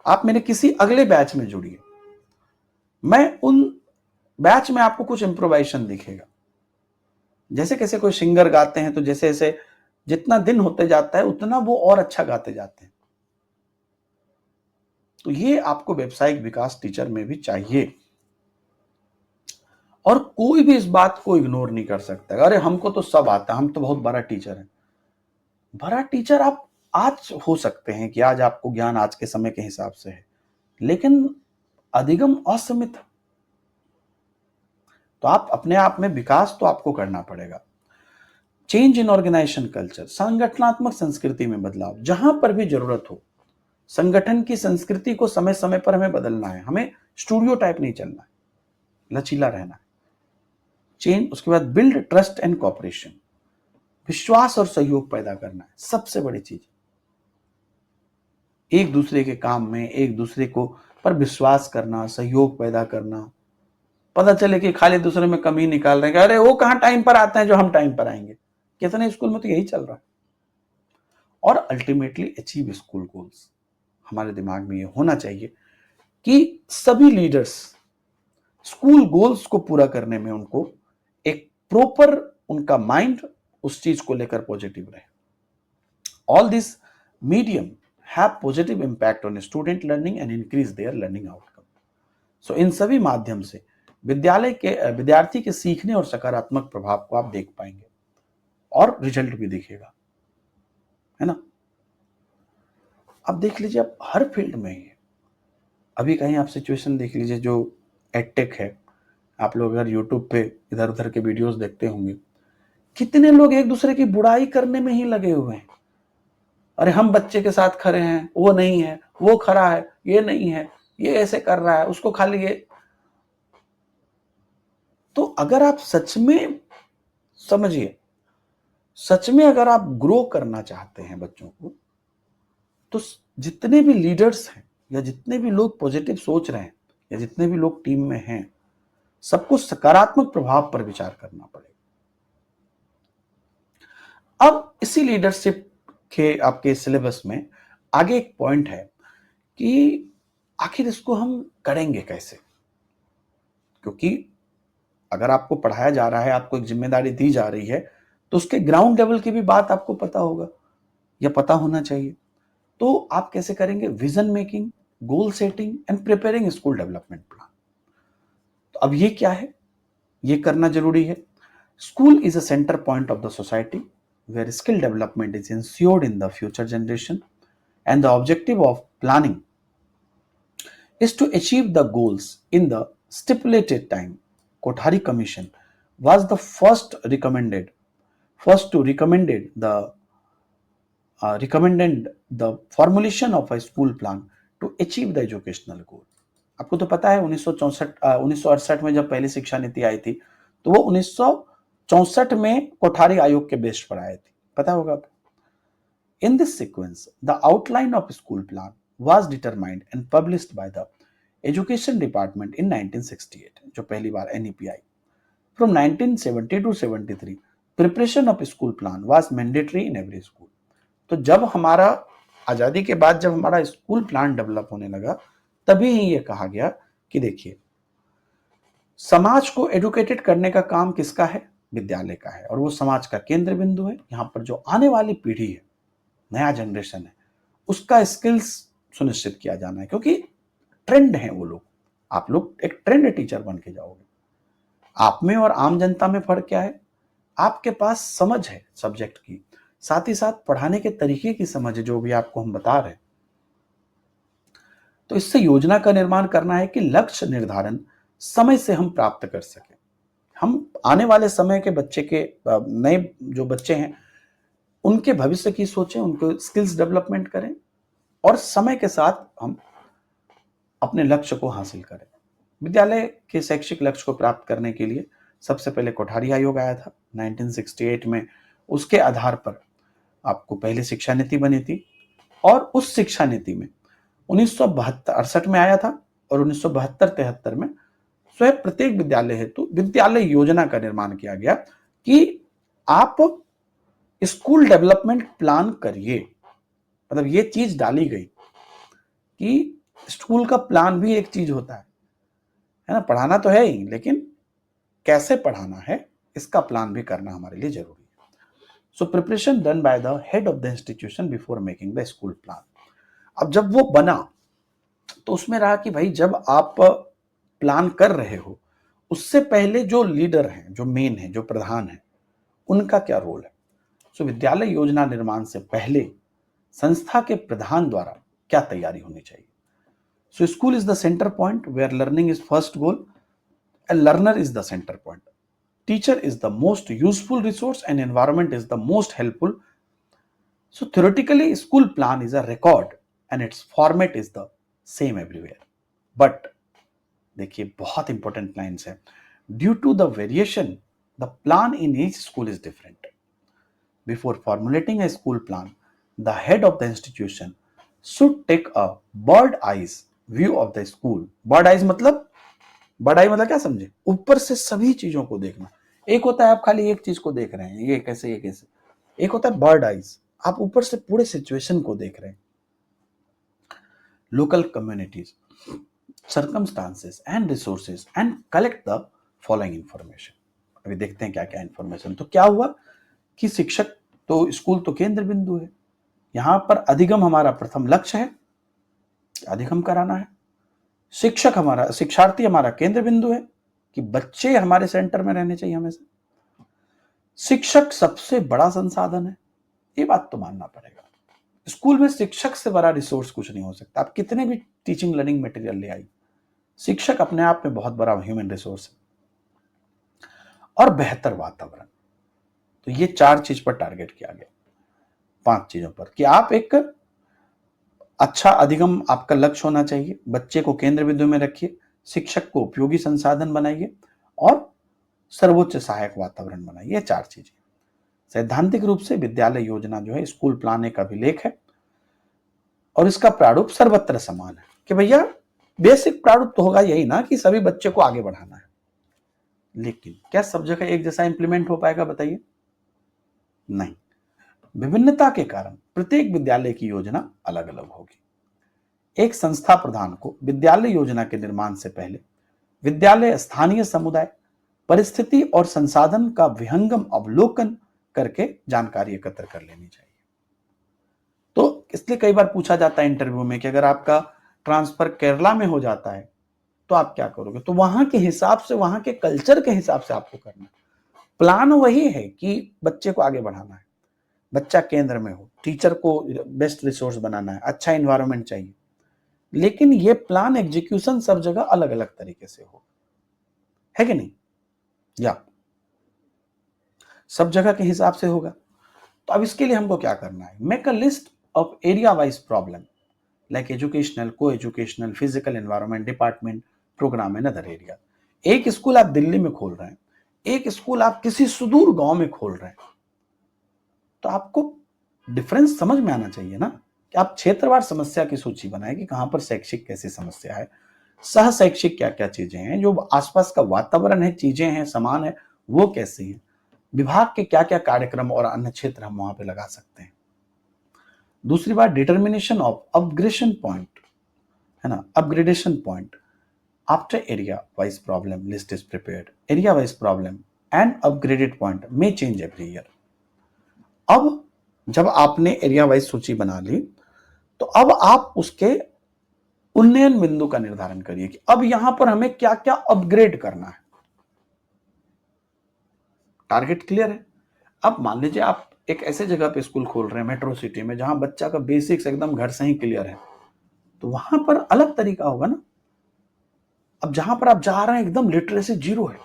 आप मेरे किसी अगले बैच में जुड़िए, मैं उन बैच में आपको कुछ इंप्रोवाइजेशन दिखेगा। जैसे कैसे कोई सिंगर गाते हैं तो जैसे जैसे जितना दिन होते जाता है उतना वो और अच्छा गाते जाते हैं। तो ये आपको व्यावसायिक विकास टीचर में भी चाहिए, और कोई भी इस बात को इग्नोर नहीं कर सकता, अरे हमको तो सब आता है, हम तो बहुत बड़ा टीचर है। बड़ा टीचर आप आज हो सकते हैं कि आज आपको ज्ञान आज के समय के हिसाब से है, लेकिन अधिगम असीमित। तो आप अपने आप में विकास तो आपको करना पड़ेगा। चेंज इन ऑर्गेनाइजेशन कल्चर, संगठनात्मक संस्कृति में बदलाव, जहां पर भी जरूरत हो संगठन की संस्कृति को समय समय पर हमें बदलना है। हमें स्टूडियो टाइप नहीं चलना है, लचीला रहना है। चेंज, उसके बाद बिल्ड ट्रस्ट एंड कॉपरेशन, विश्वास और सहयोग पैदा करना है, सबसे बड़ी चीज। एक दूसरे के काम में एक दूसरे को पर विश्वास करना, सहयोग पैदा करना। पता चले कि खाली दूसरे में कमी निकाल रहे हैं, अरे वो कहां टाइम पर आते हैं जो हम टाइम पर आएंगे। कितने स्कूल में तो यही चल रहा है। और अल्टीमेटली अचीव स्कूल गोल्स, हमारे दिमाग में ये होना चाहिए कि सभी लीडर्स स्कूल गोल्स को पूरा करने में उनको एक प्रॉपर, उनका माइंड उस चीज को लेकर पॉजिटिव रहे। All this medium have positive impact on student learning and increase their learning outcome. So इन सभी माध्यम से विद्यार्थी के सीखने और सकारात्मक प्रभाव को आप देख पाएंगे और रिजल्ट भी दिखेगा, है ना। अब देख लीजिए, अब हर फील्ड में ही अभी कहीं आप सिचुएशन देख लीजिए जो एडटेक है। आप लोग अगर यूट्यूब पे इधर उधर के वीडियोस देखते होंगे, कितने लोग एक दूसरे की बुराई करने में ही लगे हुए हैं। अरे हम बच्चे के साथ खड़े हैं, वो नहीं है, वो खड़ा है, ये नहीं है, ये ऐसे कर रहा है, उसको खाली ये। तो अगर आप सच में समझिए, सच में अगर आप ग्रो करना चाहते हैं बच्चों को, तो जितने भी लीडर्स हैं या जितने भी लोग पॉजिटिव सोच रहे हैं या जितने भी लोग टीम में हैं, सबको सकारात्मक प्रभाव पर विचार करना पड़ेगा। अब इसी लीडरशिप के आपके सिलेबस में आगे एक पॉइंट है कि आखिर इसको हम करेंगे कैसे। क्योंकि अगर आपको पढ़ाया जा रहा है, आपको एक जिम्मेदारी दी जा रही है, तो उसके ग्राउंड लेवल की भी बात आपको पता होगा या पता होना चाहिए। तो आप कैसे करेंगे? Vision making, goal setting and preparing school development plan. तो अब ये क्या है, ये करना जरूरी है। School is a centre point of the society where skill development is ensured in the future generation, and the objective of planning is to achieve the goals in the stipulated time. Kothari Commission was the first to recommended the formulation of a school plan to achieve the educational goal. आपको तो पता है 1968 में जब पहली शिक्षा नीति आई थी, तो वो 1964 में कोठारी आयोग के बेस पर आई थी, पता होगा आपको। In this sequence, the outline of school plan was determined and published by the Education Department in 1968, जो पहली बार NEP I. From 1970 to 73, preparation of school plan was mandatory in every school. तो जब हमारा आजादी के बाद जब हमारा स्कूल प्लान डेवलप होने लगा, तभी ही ये कहा गया कि देखिए, समाज को एडुकेटेड करने का काम किसका है? विद्यालय का है, और वो समाज का केंद्र बिंदु है। यहाँ पर जो आने वाली पीढ़ी है, नया जनरेशन है, उसका स्किल्स सुनिश्चित किया जाना है, क्योंकि ट्रेंड है वो लोग। आप लोग एक ट्रेंड टीचर बन के जाओगे। आप में और आम जनता में फर्क क्या है? आपके पास समझ है सब्जेक्ट की, साथ ही साथ पढ़ाने के तरीके की समझ है, जो भी आपको हम बता रहे हैं। तो इससे योजना का निर्माण करना है कि लक्ष्य निर्धारण समय से हम प्राप्त कर सकें। हम आने वाले समय के बच्चे के नए जो बच्चे हैं, उनके भविष्य की सोचें, उनको स्किल्स डेवलपमेंट करें, और समय के साथ हम अपने लक्ष्य को हासिल करें। विद्यालय के शैक्षिक लक्ष्य को प्राप्त करने के लिए सबसे पहले कोठारी आयोग आया था 1968 में। उसके आधार पर आपको पहले शिक्षा नीति बनी थी, और उस शिक्षा नीति में 1968 में आया था, और 1972-73 में स्वयं प्रत्येक विद्यालय हेतु विद्यालय योजना का निर्माण किया गया कि आप स्कूल डेवलपमेंट प्लान करिए। मतलब ये चीज डाली गई कि स्कूल का प्लान भी एक चीज होता है ना? पढ़ाना तो है ही, लेकिन कैसे पढ़ाना है, इसका प्लान भी करना हमारे लिए जरूरी है। So preparation done by the head of the institution before making the school plan. अब जब वो बना, तो उसमें रहा कि भाई, जब आप प्लान कर रहे हो, उससे पहले जो लीडर हैं, जो मेन है, जो प्रधान है, उनका क्या रोल है? सो विद्यालय योजना निर्माण से पहले संस्था के प्रधान द्वारा क्या तैयारी होनी चाहिए? So school is the centre point where learning is first goal, a learner is the center point, teacher is the most useful resource, and environment is the most helpful. So theoretically school plan is a record and its format is the same everywhere, but देखिए बहुत इंपॉर्टेंट लाइन्स है, due to the variation the plan in each school is different. Before formulating a school plan, the head of the institution should take a bird eyes view of the school. bird eyes मतलब, बर्ड आई मतलब क्या समझे? ऊपर से सभी चीजों को देखना। एक होता है आप खाली एक चीज को देख रहे हैं, ये कैसे, ये कैसे। एक होता है बर्ड आईज, आप ऊपर से पूरे सिचुएशन को देख रहे हैं। Local communities, circumstances and resources, and collect the following information. अभी देखते हैं क्या क्या इंफॉर्मेशन। तो क्या हुआ कि शिक्षक तो, स्कूल तो केंद्र बिंदु है, यहां पर अधिगम हमारा प्रथम लक्ष्य है, अधिगम कराना है। शिक्षक हमारा, शिक्षार्थी हमारा केंद्र बिंदु है कि बच्चे हमारे सेंटर में रहने चाहिए हमेशा। शिक्षक सबसे बड़ा संसाधन है, ये बात तो मानना पड़ेगा। स्कूल में शिक्षक से बड़ा रिसोर्स कुछ नहीं हो सकता। आप कितने भी टीचिंग लर्निंग मटेरियल ले आई, शिक्षक अपने आप में बहुत बड़ा ह्यूमन रिसोर्स है। और बेहतर वातावरण, तो ये 4 चीज पर टारगेट किया गया, 5 चीजों पर, कि आप एक अच्छा अधिगम आपका लक्ष्य होना चाहिए, बच्चे को केंद्र बिंदु में रखिए, शिक्षक को उपयोगी संसाधन बनाइए, और सर्वोच्च सहायक वातावरण बनाइए। ये 4 चीजें। सैद्धांतिक रूप से विद्यालय योजना जो है स्कूल प्लान एक अभिलेख है, और इसका प्रारूप सर्वत्र समान है। कि भैया बेसिक प्रारूप तो होगा यही ना, कि सभी बच्चे को आगे बढ़ाना है, लेकिन क्या सब जगह एक जैसा इंप्लीमेंट हो पाएगा? बताइए, नहीं। विभिन्नता के कारण प्रत्येक विद्यालय की योजना अलग अलग होगी। एक संस्था प्रधान को विद्यालय योजना के निर्माण से पहले विद्यालय, स्थानीय समुदाय, परिस्थिति और संसाधन का विहंगम अवलोकन करके जानकारी एकत्र कर लेनी चाहिए। तो इसलिए कई बार पूछा जाता है इंटरव्यू में कि अगर आपका ट्रांसफर केरला में हो जाता है तो आप क्या करोगे? तो वहां के हिसाब से, वहां के कल्चर के हिसाब से आपको करना है। प्लान वही है कि बच्चे को आगे बढ़ाना है, बच्चा केंद्र में हो, टीचर को बेस्ट रिसोर्स बनाना है, अच्छा इन्वायरमेंट चाहिए, लेकिन ये प्लान एग्जीक्यूशन सब जगह अलग अलग तरीके से हो, है कि नहीं? या सब जगह के हिसाब से होगा। तो अब इसके लिए हमको क्या करना है? Make a list of area wise problem like educational, co educational, physical environment, department, program and other area. एक स्कूल आप दिल्ली में खोल रहे हैं, एक स्कूल आप किसी सुदूर गांव में खोल रहे हैं, तो आपको डिफरेंस समझ में आना चाहिए ना, कि आप क्षेत्रवार समस्या की सूची बनाएं कि कहां पर शैक्षिक कैसी समस्या है, सह शैक्षिक क्या क्या चीजें हैं, जो आसपास का वातावरण है, चीजें हैं, सामान है, वो कैसे हैं, विभाग के क्या क्या कार्यक्रम और अन्य क्षेत्र हम वहां पे लगा सकते हैं। दूसरी बात, डिटर्मिनेशन ऑफ अपग्रेडेशन पॉइंट, है ना, upgradation point after area wise problem list is prepared, area wise problem and upgraded point may change every year. अब जब आपने एरिया वाइज सूची बना ली, तो अब आप उसके उन्नयन बिंदु का निर्धारण करिए कि अब यहां पर हमें क्या क्या अपग्रेड करना है। टारगेट क्लियर है। अब मान लीजिए आप एक ऐसे जगह पे स्कूल खोल रहे हैं मेट्रो सिटी में, जहां बच्चा का बेसिक्स एकदम घर से ही क्लियर है, तो वहां पर अलग तरीका होगा ना। अब जहां पर आप जा रहे हैं एकदम लिटरेसी जीरो है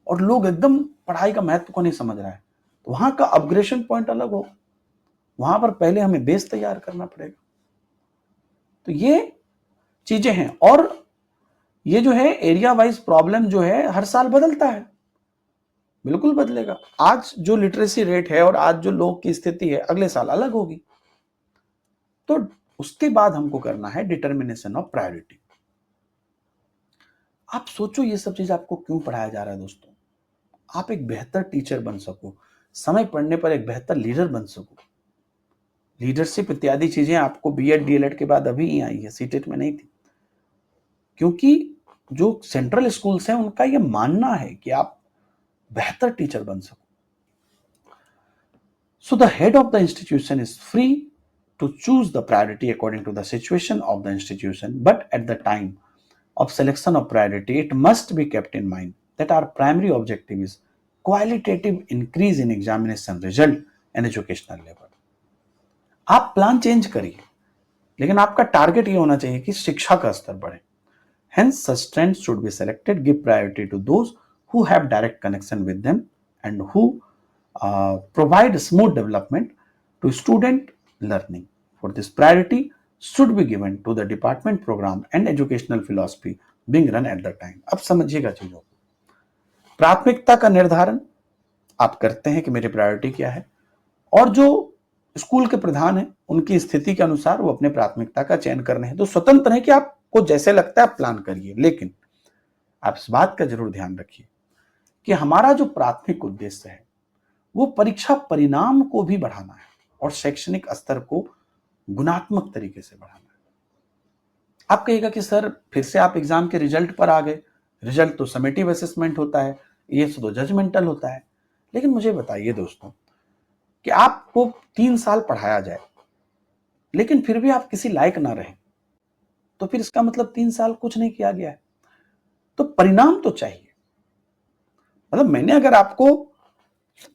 और लोग एकदम पढ़ाई का महत्व को नहीं समझ रहा है, तो वहां का अपग्रेडेशन पॉइंट अलग हो। वहां पर पहले हमें बेस तैयार करना पड़ेगा। तो ये चीजें हैं। और ये जो है एरिया वाइज प्रॉब्लम जो है हर साल बदलता है, बिल्कुल बदलेगा। आज जो लिटरेसी रेट है और आज जो लोग की स्थिति है अगले साल अलग होगी। तो उसके बाद हमको करना है डिटर्मिनेशन ऑफ प्रायोरिटी। आप सोचो ये सब चीज आपको क्यों पढ़ाया जा रहा है दोस्तों। आप एक बेहतर टीचर बन सको, समय पड़ने पर एक बेहतर लीडर बन सको। लीडरशिप इत्यादि चीजें आपको बीएड डीएलएड के बाद अभी ही आई है, सीटेट में नहीं थी। क्योंकि जो सेंट्रल स्कूल्स हैं उनका ये मानना है कि आप बेहतर टीचर बन सको। So the head of the institution is free to choose the priority according to the situation of the institution, but at the time of selection of priority, it must be kept in mind that our primary objective is qualitative increase in examination result and educational level. आप प्लान चेंज करिए, लेकिन आपका टारगेट ये होना चाहिए कि शिक्षा का स्तर बढ़े। Hence, such strengths should be selected, give priority to those who have direct connection with them and who provide smooth development to student learning. For this, priority should be given to the department program and educational philosophy being run at the time. अब समझिएगा चीजों, प्राथमिकता का निर्धारण आप करते हैं कि मेरी प्रायोरिटी क्या है, और जो स्कूल के प्रधान हैं उनकी स्थिति के अनुसार वो अपने प्राथमिकता का चयन करने हैं। तो स्वतंत्र है कि आपको जैसे लगता है आप प्लान करिए, लेकिन आप इस बात का जरूर ध्यान रखिए कि हमारा जो प्राथमिक उद्देश्य है वो परीक्षा परिणाम को भी बढ़ाना है और शैक्षणिक स्तर को गुणात्मक तरीके से बढ़ाना है। आप कहिएगा कि सर फिर से आप एग्जाम के रिजल्ट पर आ गए, रिजल्ट तो समेटिव असेसमेंट होता है, ये तो जजमेंटल होता है। लेकिन मुझे बताइए दोस्तों कि आपको 3 साल पढ़ाया जाए लेकिन फिर भी आप किसी लायक ना रहे, तो फिर इसका मतलब 3 साल कुछ नहीं किया गया है। तो परिणाम तो चाहिए। मतलब मैंने अगर आपको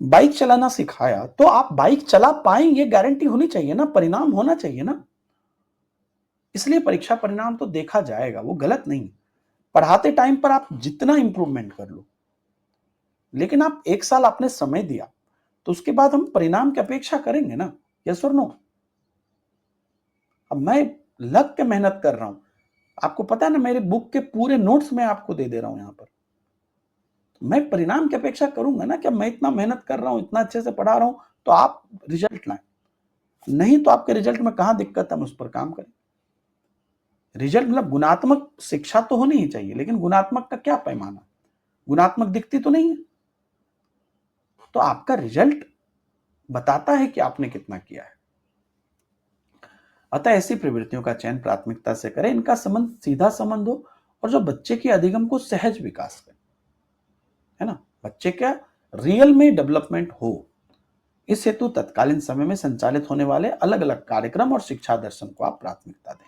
बाइक चलाना सिखाया तो आप बाइक चला पाए ये गारंटी होनी चाहिए ना, परिणाम होना चाहिए ना। इसलिए परीक्षा परिणाम तो देखा जाएगा, वो गलत नहीं। पढ़ाते टाइम पर आप जितना इंप्रूवमेंट कर लो, लेकिन आप 1 साल आपने समय दिया तो उसके बाद हम परिणाम की अपेक्षा करेंगे ना, यस और नो। अब मैं लग के मेहनत कर रहा हूं, आपको पता है ना, मेरे बुक के पूरे नोट्स मैं आपको दे रहा हूं यहां पर। मैं परिणाम की अपेक्षा करूंगा ना कि मैं इतना मेहनत कर रहा हूं, इतना अच्छे से पढ़ा रहा हूं, तो आप रिजल्ट लाएं। नहीं तो आपके रिजल्ट में कहां दिक्कत है, हम उस पर काम करें। रिजल्ट मतलब गुणात्मक शिक्षा तो होनी ही चाहिए, लेकिन गुणात्मक का क्या पैमाना, गुणात्मक दिखती तो नहीं है। तो आपका रिजल्ट बताता है कि आपने कितना किया है। अतः ऐसी प्रवृत्तियों का चयन प्राथमिकता से करें, इनका संबंध सीधा संबंध हो और जो बच्चे के अधिगम को सहज विकास करे, है ना, बच्चे का रियल में डेवलपमेंट हो। इस हेतु तत्कालीन समय में संचालित होने वाले अलग अलग कार्यक्रम और शिक्षा दर्शन को आप प्राथमिकता दें।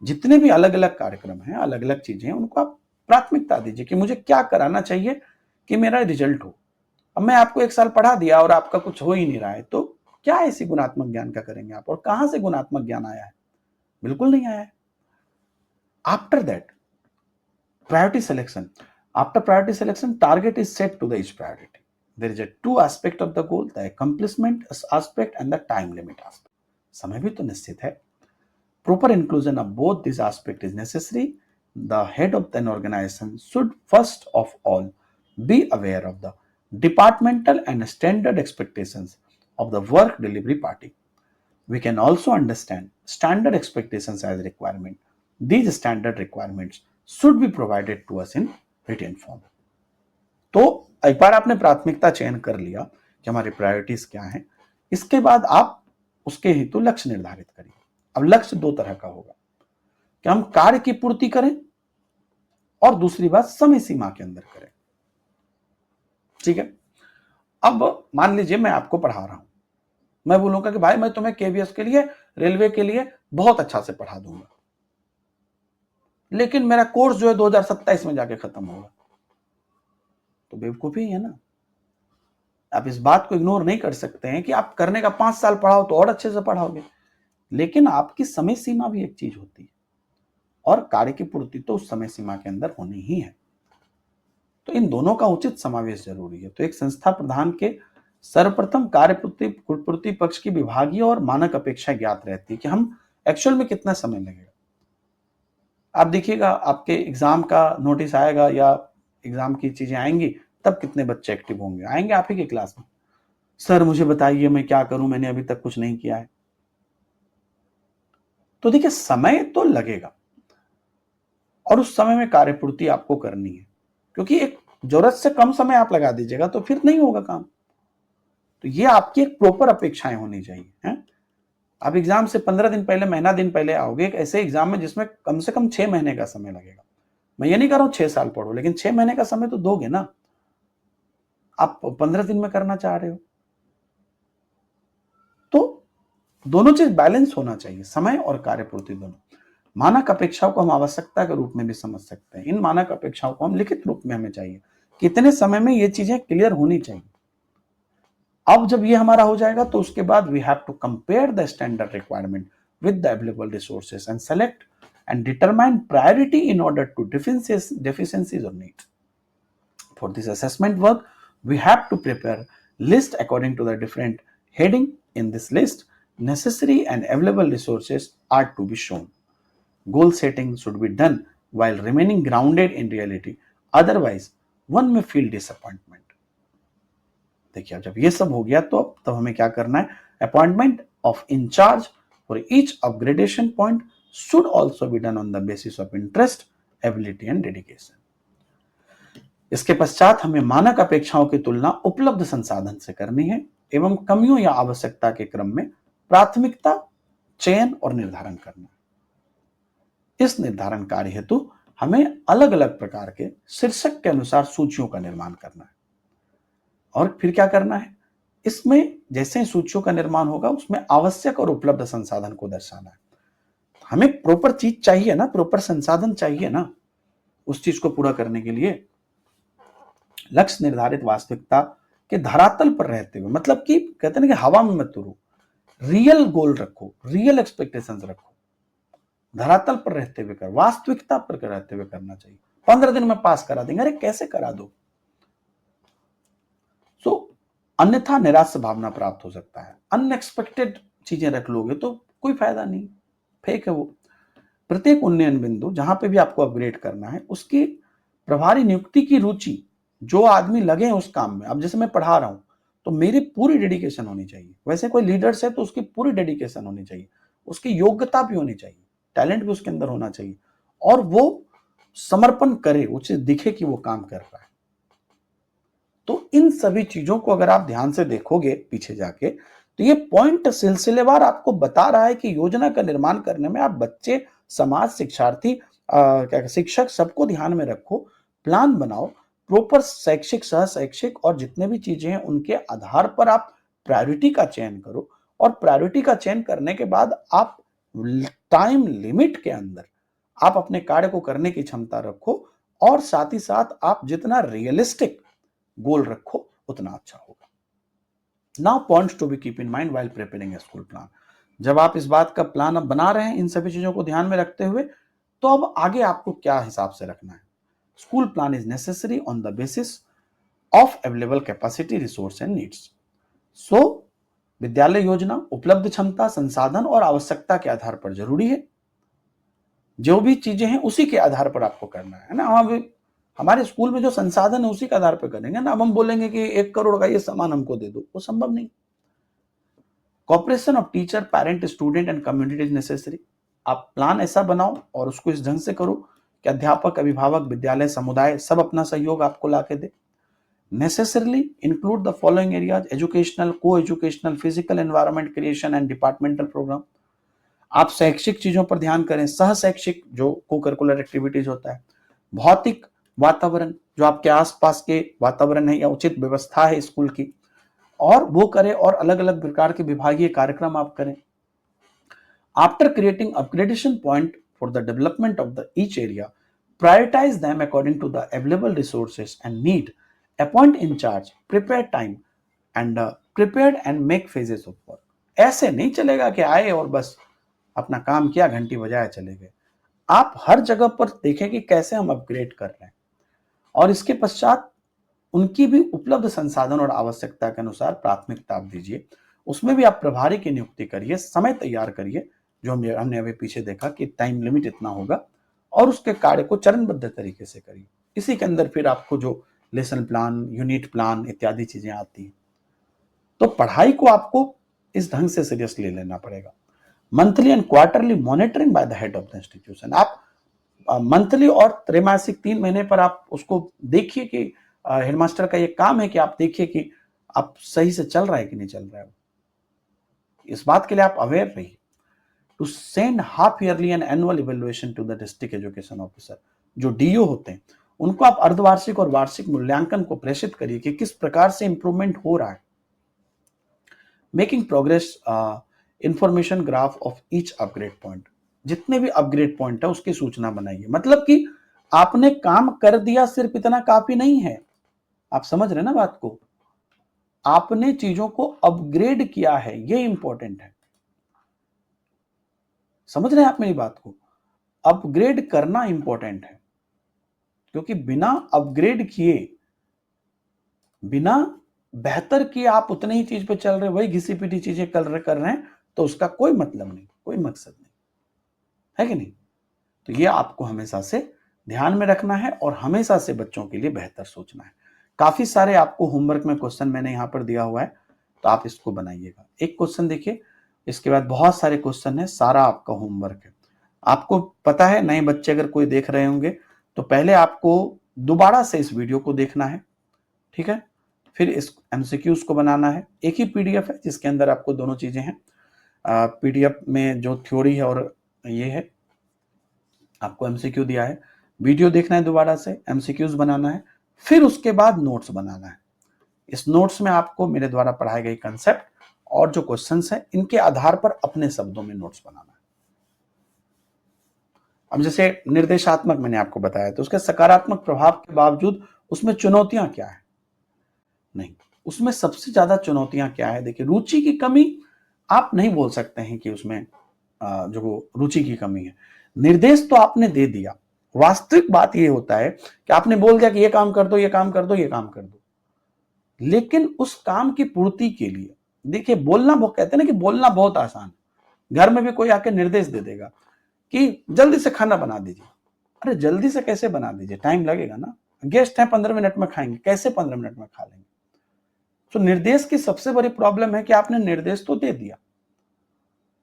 जितने भी अलग अलग कार्यक्रम हैं, अलग अलग चीजें हैं, उनको आप प्राथमिकता दीजिए कि मुझे क्या कराना चाहिए कि मेरा रिजल्ट हो। अब मैं आपको 1 साल पढ़ा दिया और आपका कुछ हो ही नहीं रहा है, तो क्या ऐसी गुणात्मक ज्ञान का करेंगे आप, और कहां से गुणात्मक ज्ञान आया है, बिल्कुल नहीं आया है। After that priority selection, after priority selection target is set to the each priority. There is a 2 aspect of the goal, the accomplishment aspect and the time limit aspect. समय भी तो निश्चित है। Proper inclusion of both these aspects is necessary. The head of an organization should first of all be aware of the departmental and standard expectations of the work delivery party. We can also understand standard expectations as requirement. These standard requirements should be provided to us in written form. तो एक बार आपने प्राथमिकता चयन कर लिया कि हमारी प्रायोरिटीज क्या हैं, इसके बाद आप उसके हेतु लक्ष्य निर्धारित करिए। अब लक्ष्य दो तरह का होगा कि हम कार्य की पूर्ति करें और दूसरी बात समय सीमा के अंदर करें। ठीक है, अब मान लीजिए मैं आपको पढ़ा रहा हूं, मैं बोलूंगा कि भाई मैं तुम्हें केवीएस के लिए, रेलवे के लिए बहुत अच्छा से पढ़ा दूंगा, लेकिन मेरा कोर्स जो है 2027 में जाके खत्म होगा, तो बेवकूफी है ना। आप इस बात को इग्नोर नहीं कर सकते हैं कि आप करने का 5 साल पढ़ाओ तो और अच्छे से पढ़ाओगे, लेकिन आपकी समय सीमा भी एक चीज होती है और कार्य की पूर्ति तो उस समय सीमा के अंदर होनी ही है। तो इन दोनों का उचित समावेश जरूरी है। तो एक संस्था प्रधान के सर्वप्रथम कार्य पूर्ति पक्ष की विभागीय और मानक अपेक्षा ज्ञात रहती है कि हम एक्चुअल में कितना समय लगेगा। आप देखिएगा आपके एग्जाम का नोटिस आएगा या एग्जाम की चीजें आएंगी, तब कितने बच्चे एक्टिव होंगे, आएंगे आप ही की क्लास में, सर मुझे बताइए मैं क्या करूं, मैंने अभी तक कुछ नहीं किया है। तो देखिए समय तो लगेगा और उस समय में कार्यपूर्ति आपको करनी है, क्योंकि एक जरूरत से कम समय आप लगा दीजिएगा तो फिर नहीं होगा काम। तो ये आपकी एक प्रॉपर अपेक्षाएं होनी चाहिए हैं। आप एग्जाम से 15 दिन पहले, महीना दिन पहले आओगे एक ऐसे एग्जाम में जिसमें कम से कम 6 महीने का समय लगेगा। मैं ये नहीं कह रहा हूं 6 साल पढ़ो, लेकिन 6 महीने का समय तो दोगे ना, आप 15 दिन में करना चाह रहे हो। तो दोनों चीज बैलेंस होना चाहिए, समय और कार्यपूर्ति दोनों। मानक अपेक्षाओं को हम आवश्यकता के रूप में भी समझ सकते हैं। इन मानक अपेक्षाओं को हम लिखित रूप में हमें चाहिए, कितने समय में ये चीजें क्लियर होनी चाहिए। अब जब ये हमारा हो जाएगा तो उसके बाद we have to compare the standard requirement with the available resources and select and determine priority in order to deficiencies or needs. For this assessment work, we have to prepare list according to the different heading. In this list, necessary and available resources are to be shown. Goal setting should be done while remaining grounded in reality. Otherwise, one may feel disappointment. देखिए जब ये सब हो गया तो तब हमें क्या करना है, appointment of in charge for each upgradation point should also be done on the basis of interest, ability and dedication. इसके पश्चात हमें मानक अपेक्षाओं की तुलना उपलब्ध संसाधन से करनी है एवं कमियों या आवश्यकता के क्रम में प्राथमिकता चयन और निर्धारण करना है। इस निर्धारण कार्य हेतु हमें अलग अलग प्रकार के शीर्षक के अनुसार सूचियों का निर्माण करना है। और फिर क्या करना है, इसमें जैसे सूचियों का निर्माण होगा उसमें आवश्यक और उपलब्ध संसाधन को दर्शाना है। हमें प्रॉपर चीज चाहिए ना, प्रॉपर संसाधन चाहिए ना उस चीज को पूरा करने के लिए। लक्ष्य निर्धारित वास्तविकता के धरातल पर रहते हुए, मतलब कि कहते हैं ना कि हवा में मत उड़ो, रियल गोल रखो, रियल एक्सपेक्टेशंस रखो, धरातल पर रहते हुए कर, वास्तविकता पर रहते हुए करना चाहिए। 15 दिन में पास करा देंगे, अरे कैसे करा दो। सो अन्यथा निराश भावना प्राप्त हो सकता है। अनएक्सपेक्टेड चीजें रख लोगे तो कोई फायदा नहीं, फेक है वो। प्रत्येक उन्नयन बिंदु जहां पे भी आपको अपग्रेड करना है उसकी प्रभारी नियुक्ति की रुचि, जो आदमी लगे हैं उस काम में। अब जैसे मैं पढ़ा रहा हूं तो मेरी पूरी डेडिकेशन होनी चाहिए, वैसे कोई लीडर्स है तो उसकी पूरी डेडिकेशन होनी चाहिए, उसकी योग्यता भी होनी चाहिए, टैलेंट भी उसके अंदर होना चाहिए और वो समर्पण करे, उसे दिखे कि वो काम कर रहा है। तो इन सभी चीजों को अगर आप ध्यान से देखोगे पीछे जाके तो ये पॉइंट सिलसिलेवार आपको बता रहा है कि योजना का निर्माण करने में आप बच्चे, समाज, शिक्षार्थी, क्या शिक्षक सबको ध्यान में रखो, प्लान बनाओ, प्रॉपर शैक्षिक, सह शैक्षिक और जितने भी चीजें हैं उनके आधार पर आप प्रायोरिटी का चयन करो और प्रायोरिटी का चयन करने के बाद आप टाइम लिमिट के अंदर आप अपने कार्य को करने की क्षमता रखो और साथ ही साथ आप जितना रियलिस्टिक गोल रखो उतना अच्छा होगा। Now points to be keep in mind while preparing a school plan. जब आप इस बात का प्लान अब बना रहे हैं इन सभी चीजों को ध्यान में रखते हुए, तो अब आगे आपको क्या हिसाब से रखना है। School plan is necessary on the basis of available capacity, resource and needs. So विद्यालय योजना उपलब्ध क्षमता, संसाधन और आवश्यकता के आधार पर जरूरी है। जो भी चीजें हैं उसी के आधार पर आपको करना है ना। हमारे स्कूल में जो संसाधन है उसी के आधार पर करेंगे ना। अब हम बोलेंगे कि 1 करोड़ का ये सामान हमको दे दो, वो संभव नहीं। Cooperation of teacher, parent, student and community is necessary. आप प्लान ऐसा बनाओ और उसको इस ढंग से करो कि अध्यापक, अभिभावक, विद्यालय, समुदाय सब अपना सहयोग आपको ला के दे। necessarily include the following areas: educational, co-educational, physical environment creation and departmental program. आप शैक्षिक चीजों पर ध्यान करें, सह शैक्षिक जो को करिकुलर एक्टिविटीज होता है, भौतिक वातावरण जो आपके आसपास के वातावरण है या उचित व्यवस्था है स्कूल की, और वो करें, और अलग अलग प्रकार के विभागीय कार्यक्रम आप करें. After creating upgradation point for the development of the each area, prioritize them according to the available resources and need, appoint in charge, prepare time and prepared and make phases of work. ऐसे नहीं चलेगा कि आए और बस अपना काम किया, घंटी बजाया, चले गए. आप हर जगह पर देखें कि कैसे हम अपग्रेड कर रहे हैं, और इसके पश्चात उनकी भी उपलब्ध संसाधन और आवश्यकता के अनुसार प्राथमिकता आप दीजिए. उसमें भी आप प्रभारी की नियुक्ति करिए, समय तैयार करिए, जो हमने अभी पीछे देखा कि टाइम लिमिट इतना होगा, और उसके कार्य को चरणबद्ध तरीके से करिए. इसी के अंदर फिर आपको जो लेसन प्लान, यूनिट प्लान इत्यादि चीजें आती हैं. तो पढ़ाई को आपको इस ढंग से सीरियसली लेना पड़ेगा. Monthly and quarterly monitoring by the head of the institution. आप मंथली और त्रैमासिक 3 महीने पर आप उसको देखिए कि हेडमास्टर का ये काम है कि आप देखिए कि आप सही से चल रहा है कि नहीं चल रहा है. इस बात के लिए आप अवेयर रहिए. To send half yearly and annual evaluation to the district education officer. जो डीओ होते हैं उनको आप अर्धवार्षिक और वार्षिक मूल्यांकन को प्रेषित करिए कि किस प्रकार से इंप्रूवमेंट हो रहा है. Making progress information graph of each upgrade point. जितने भी अपग्रेड पॉइंट है उसकी सूचना बनाइए. मतलब कि आपने काम कर दिया सिर्फ इतना काफी नहीं है. आप समझ रहे ना बात को? आपने चीजों को अपग्रेड किया है, ये इंपॉर्टेंट है. समझ रहे हैं आप मेरी बात को? अपग्रेड करना इंपॉर्टेंट है, क्योंकि बिना अपग्रेड किए, बिना बेहतर किए आप उतनी ही चीज पे चल रहे, वही घिसी पिटी चीजें कर रहे हैं, तो उसका कोई मतलब नहीं, कोई मकसद नहीं है कि नहीं. तो ये आपको हमेशा से ध्यान में रखना है और हमेशा से बच्चों के लिए बेहतर सोचना है. काफी सारे आपको होमवर्क में क्वेश्चन मैंने यहां पर दिया हुआ है, तो आप इसको बनाइएगा. एक क्वेश्चन देखिए, इसके बाद बहुत सारे क्वेश्चन है, सारा आपका होमवर्क है. आपको पता है, नए बच्चे अगर कोई देख रहे होंगे तो पहले आपको दोबारा से इस वीडियो को देखना है, ठीक है. फिर इस एमसीक्यूज को बनाना है. एक ही पीडीएफ है जिसके अंदर आपको दोनों चीजें हैं. पीडीएफ में जो थ्योरी है और ये है, आपको एमसीक्यू दिया है, वीडियो देखना है दोबारा से, एमसीक्यूज बनाना है, फिर उसके बाद नोट्स बनाना है. इस नोट्स में आपको मेरे द्वारा पढ़ाए गए कंसेप्ट और जो क्वेश्चंस हैं इनके आधार पर अपने शब्दों में नोट्स बनाना है. अब जैसे निर्देशात्मक मैंने आपको बताया, तो उसके सकारात्मक प्रभाव के बावजूद उसमें चुनौतियां क्या है? नहीं, उसमें सबसे ज्यादा चुनौतियां क्या है? देखिए, रुचि की कमी आप नहीं बोल सकते हैं कि उसमें जो रुचि की कमी है. निर्देश तो आपने दे दिया. वास्तविक बात यह होता है कि आपने बोल दिया कि ये काम कर दो, ये काम कर दो, ये काम कर दो, लेकिन उस काम की पूर्ति के लिए, देखिए बोलना, वो कहते हैं ना कि बोलना बहुत आसान. घर में भी कोई आके निर्देश दे देगा कि जल्दी से खाना बना दीजिए. अरे जल्दी से कैसे बना दीजिए, टाइम लगेगा ना. गेस्ट हैं, 15 मिनट में खाएंगे, कैसे 15 मिनट में खा लेंगे? तो निर्देश की सबसे बड़ी प्रॉब्लम है कि आपने निर्देश तो दे दिया,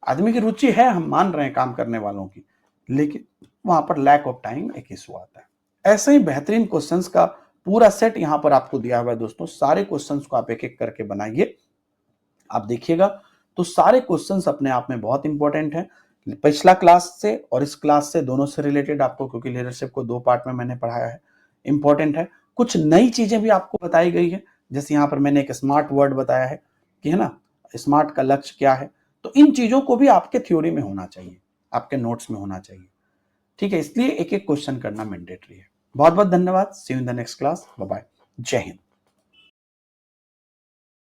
आदमी की रुचि है, हम मान रहे हैं काम करने वालों की, लेकिन वहां पर लैक ऑफ टाइम एक इशू आता है. ऐसे ही बेहतरीन क्वेश्चंस का पूरा सेट यहां पर आपको दिया हुआ है दोस्तों. सारे क्वेश्चंस को आप एक एक करके बनाइए. आप देखिएगा तो सारे क्वेश्चंस अपने आप में बहुत इंपॉर्टेंट है. पिछला क्लास से और इस क्लास से, दोनों से रिलेटेड आपको, क्योंकि लीडरशिप को 2 पार्ट में मैंने पढ़ाया है, इंपॉर्टेंट है. कुछ नई चीजें भी आपको बताई गई है, जैसे यहाँ पर मैंने एक स्मार्ट वर्ड बताया है कि, है ना, स्मार्ट का लक्ष्य क्या है. तो इन चीजों को भी आपके थ्योरी में होना चाहिए, आपके नोट्स में होना चाहिए, ठीक है. इसलिए एक एक क्वेश्चन करना मैंडेटरी है. बहुत बहुत धन्यवाद. See you in the next class. Bye bye. जय हिंद.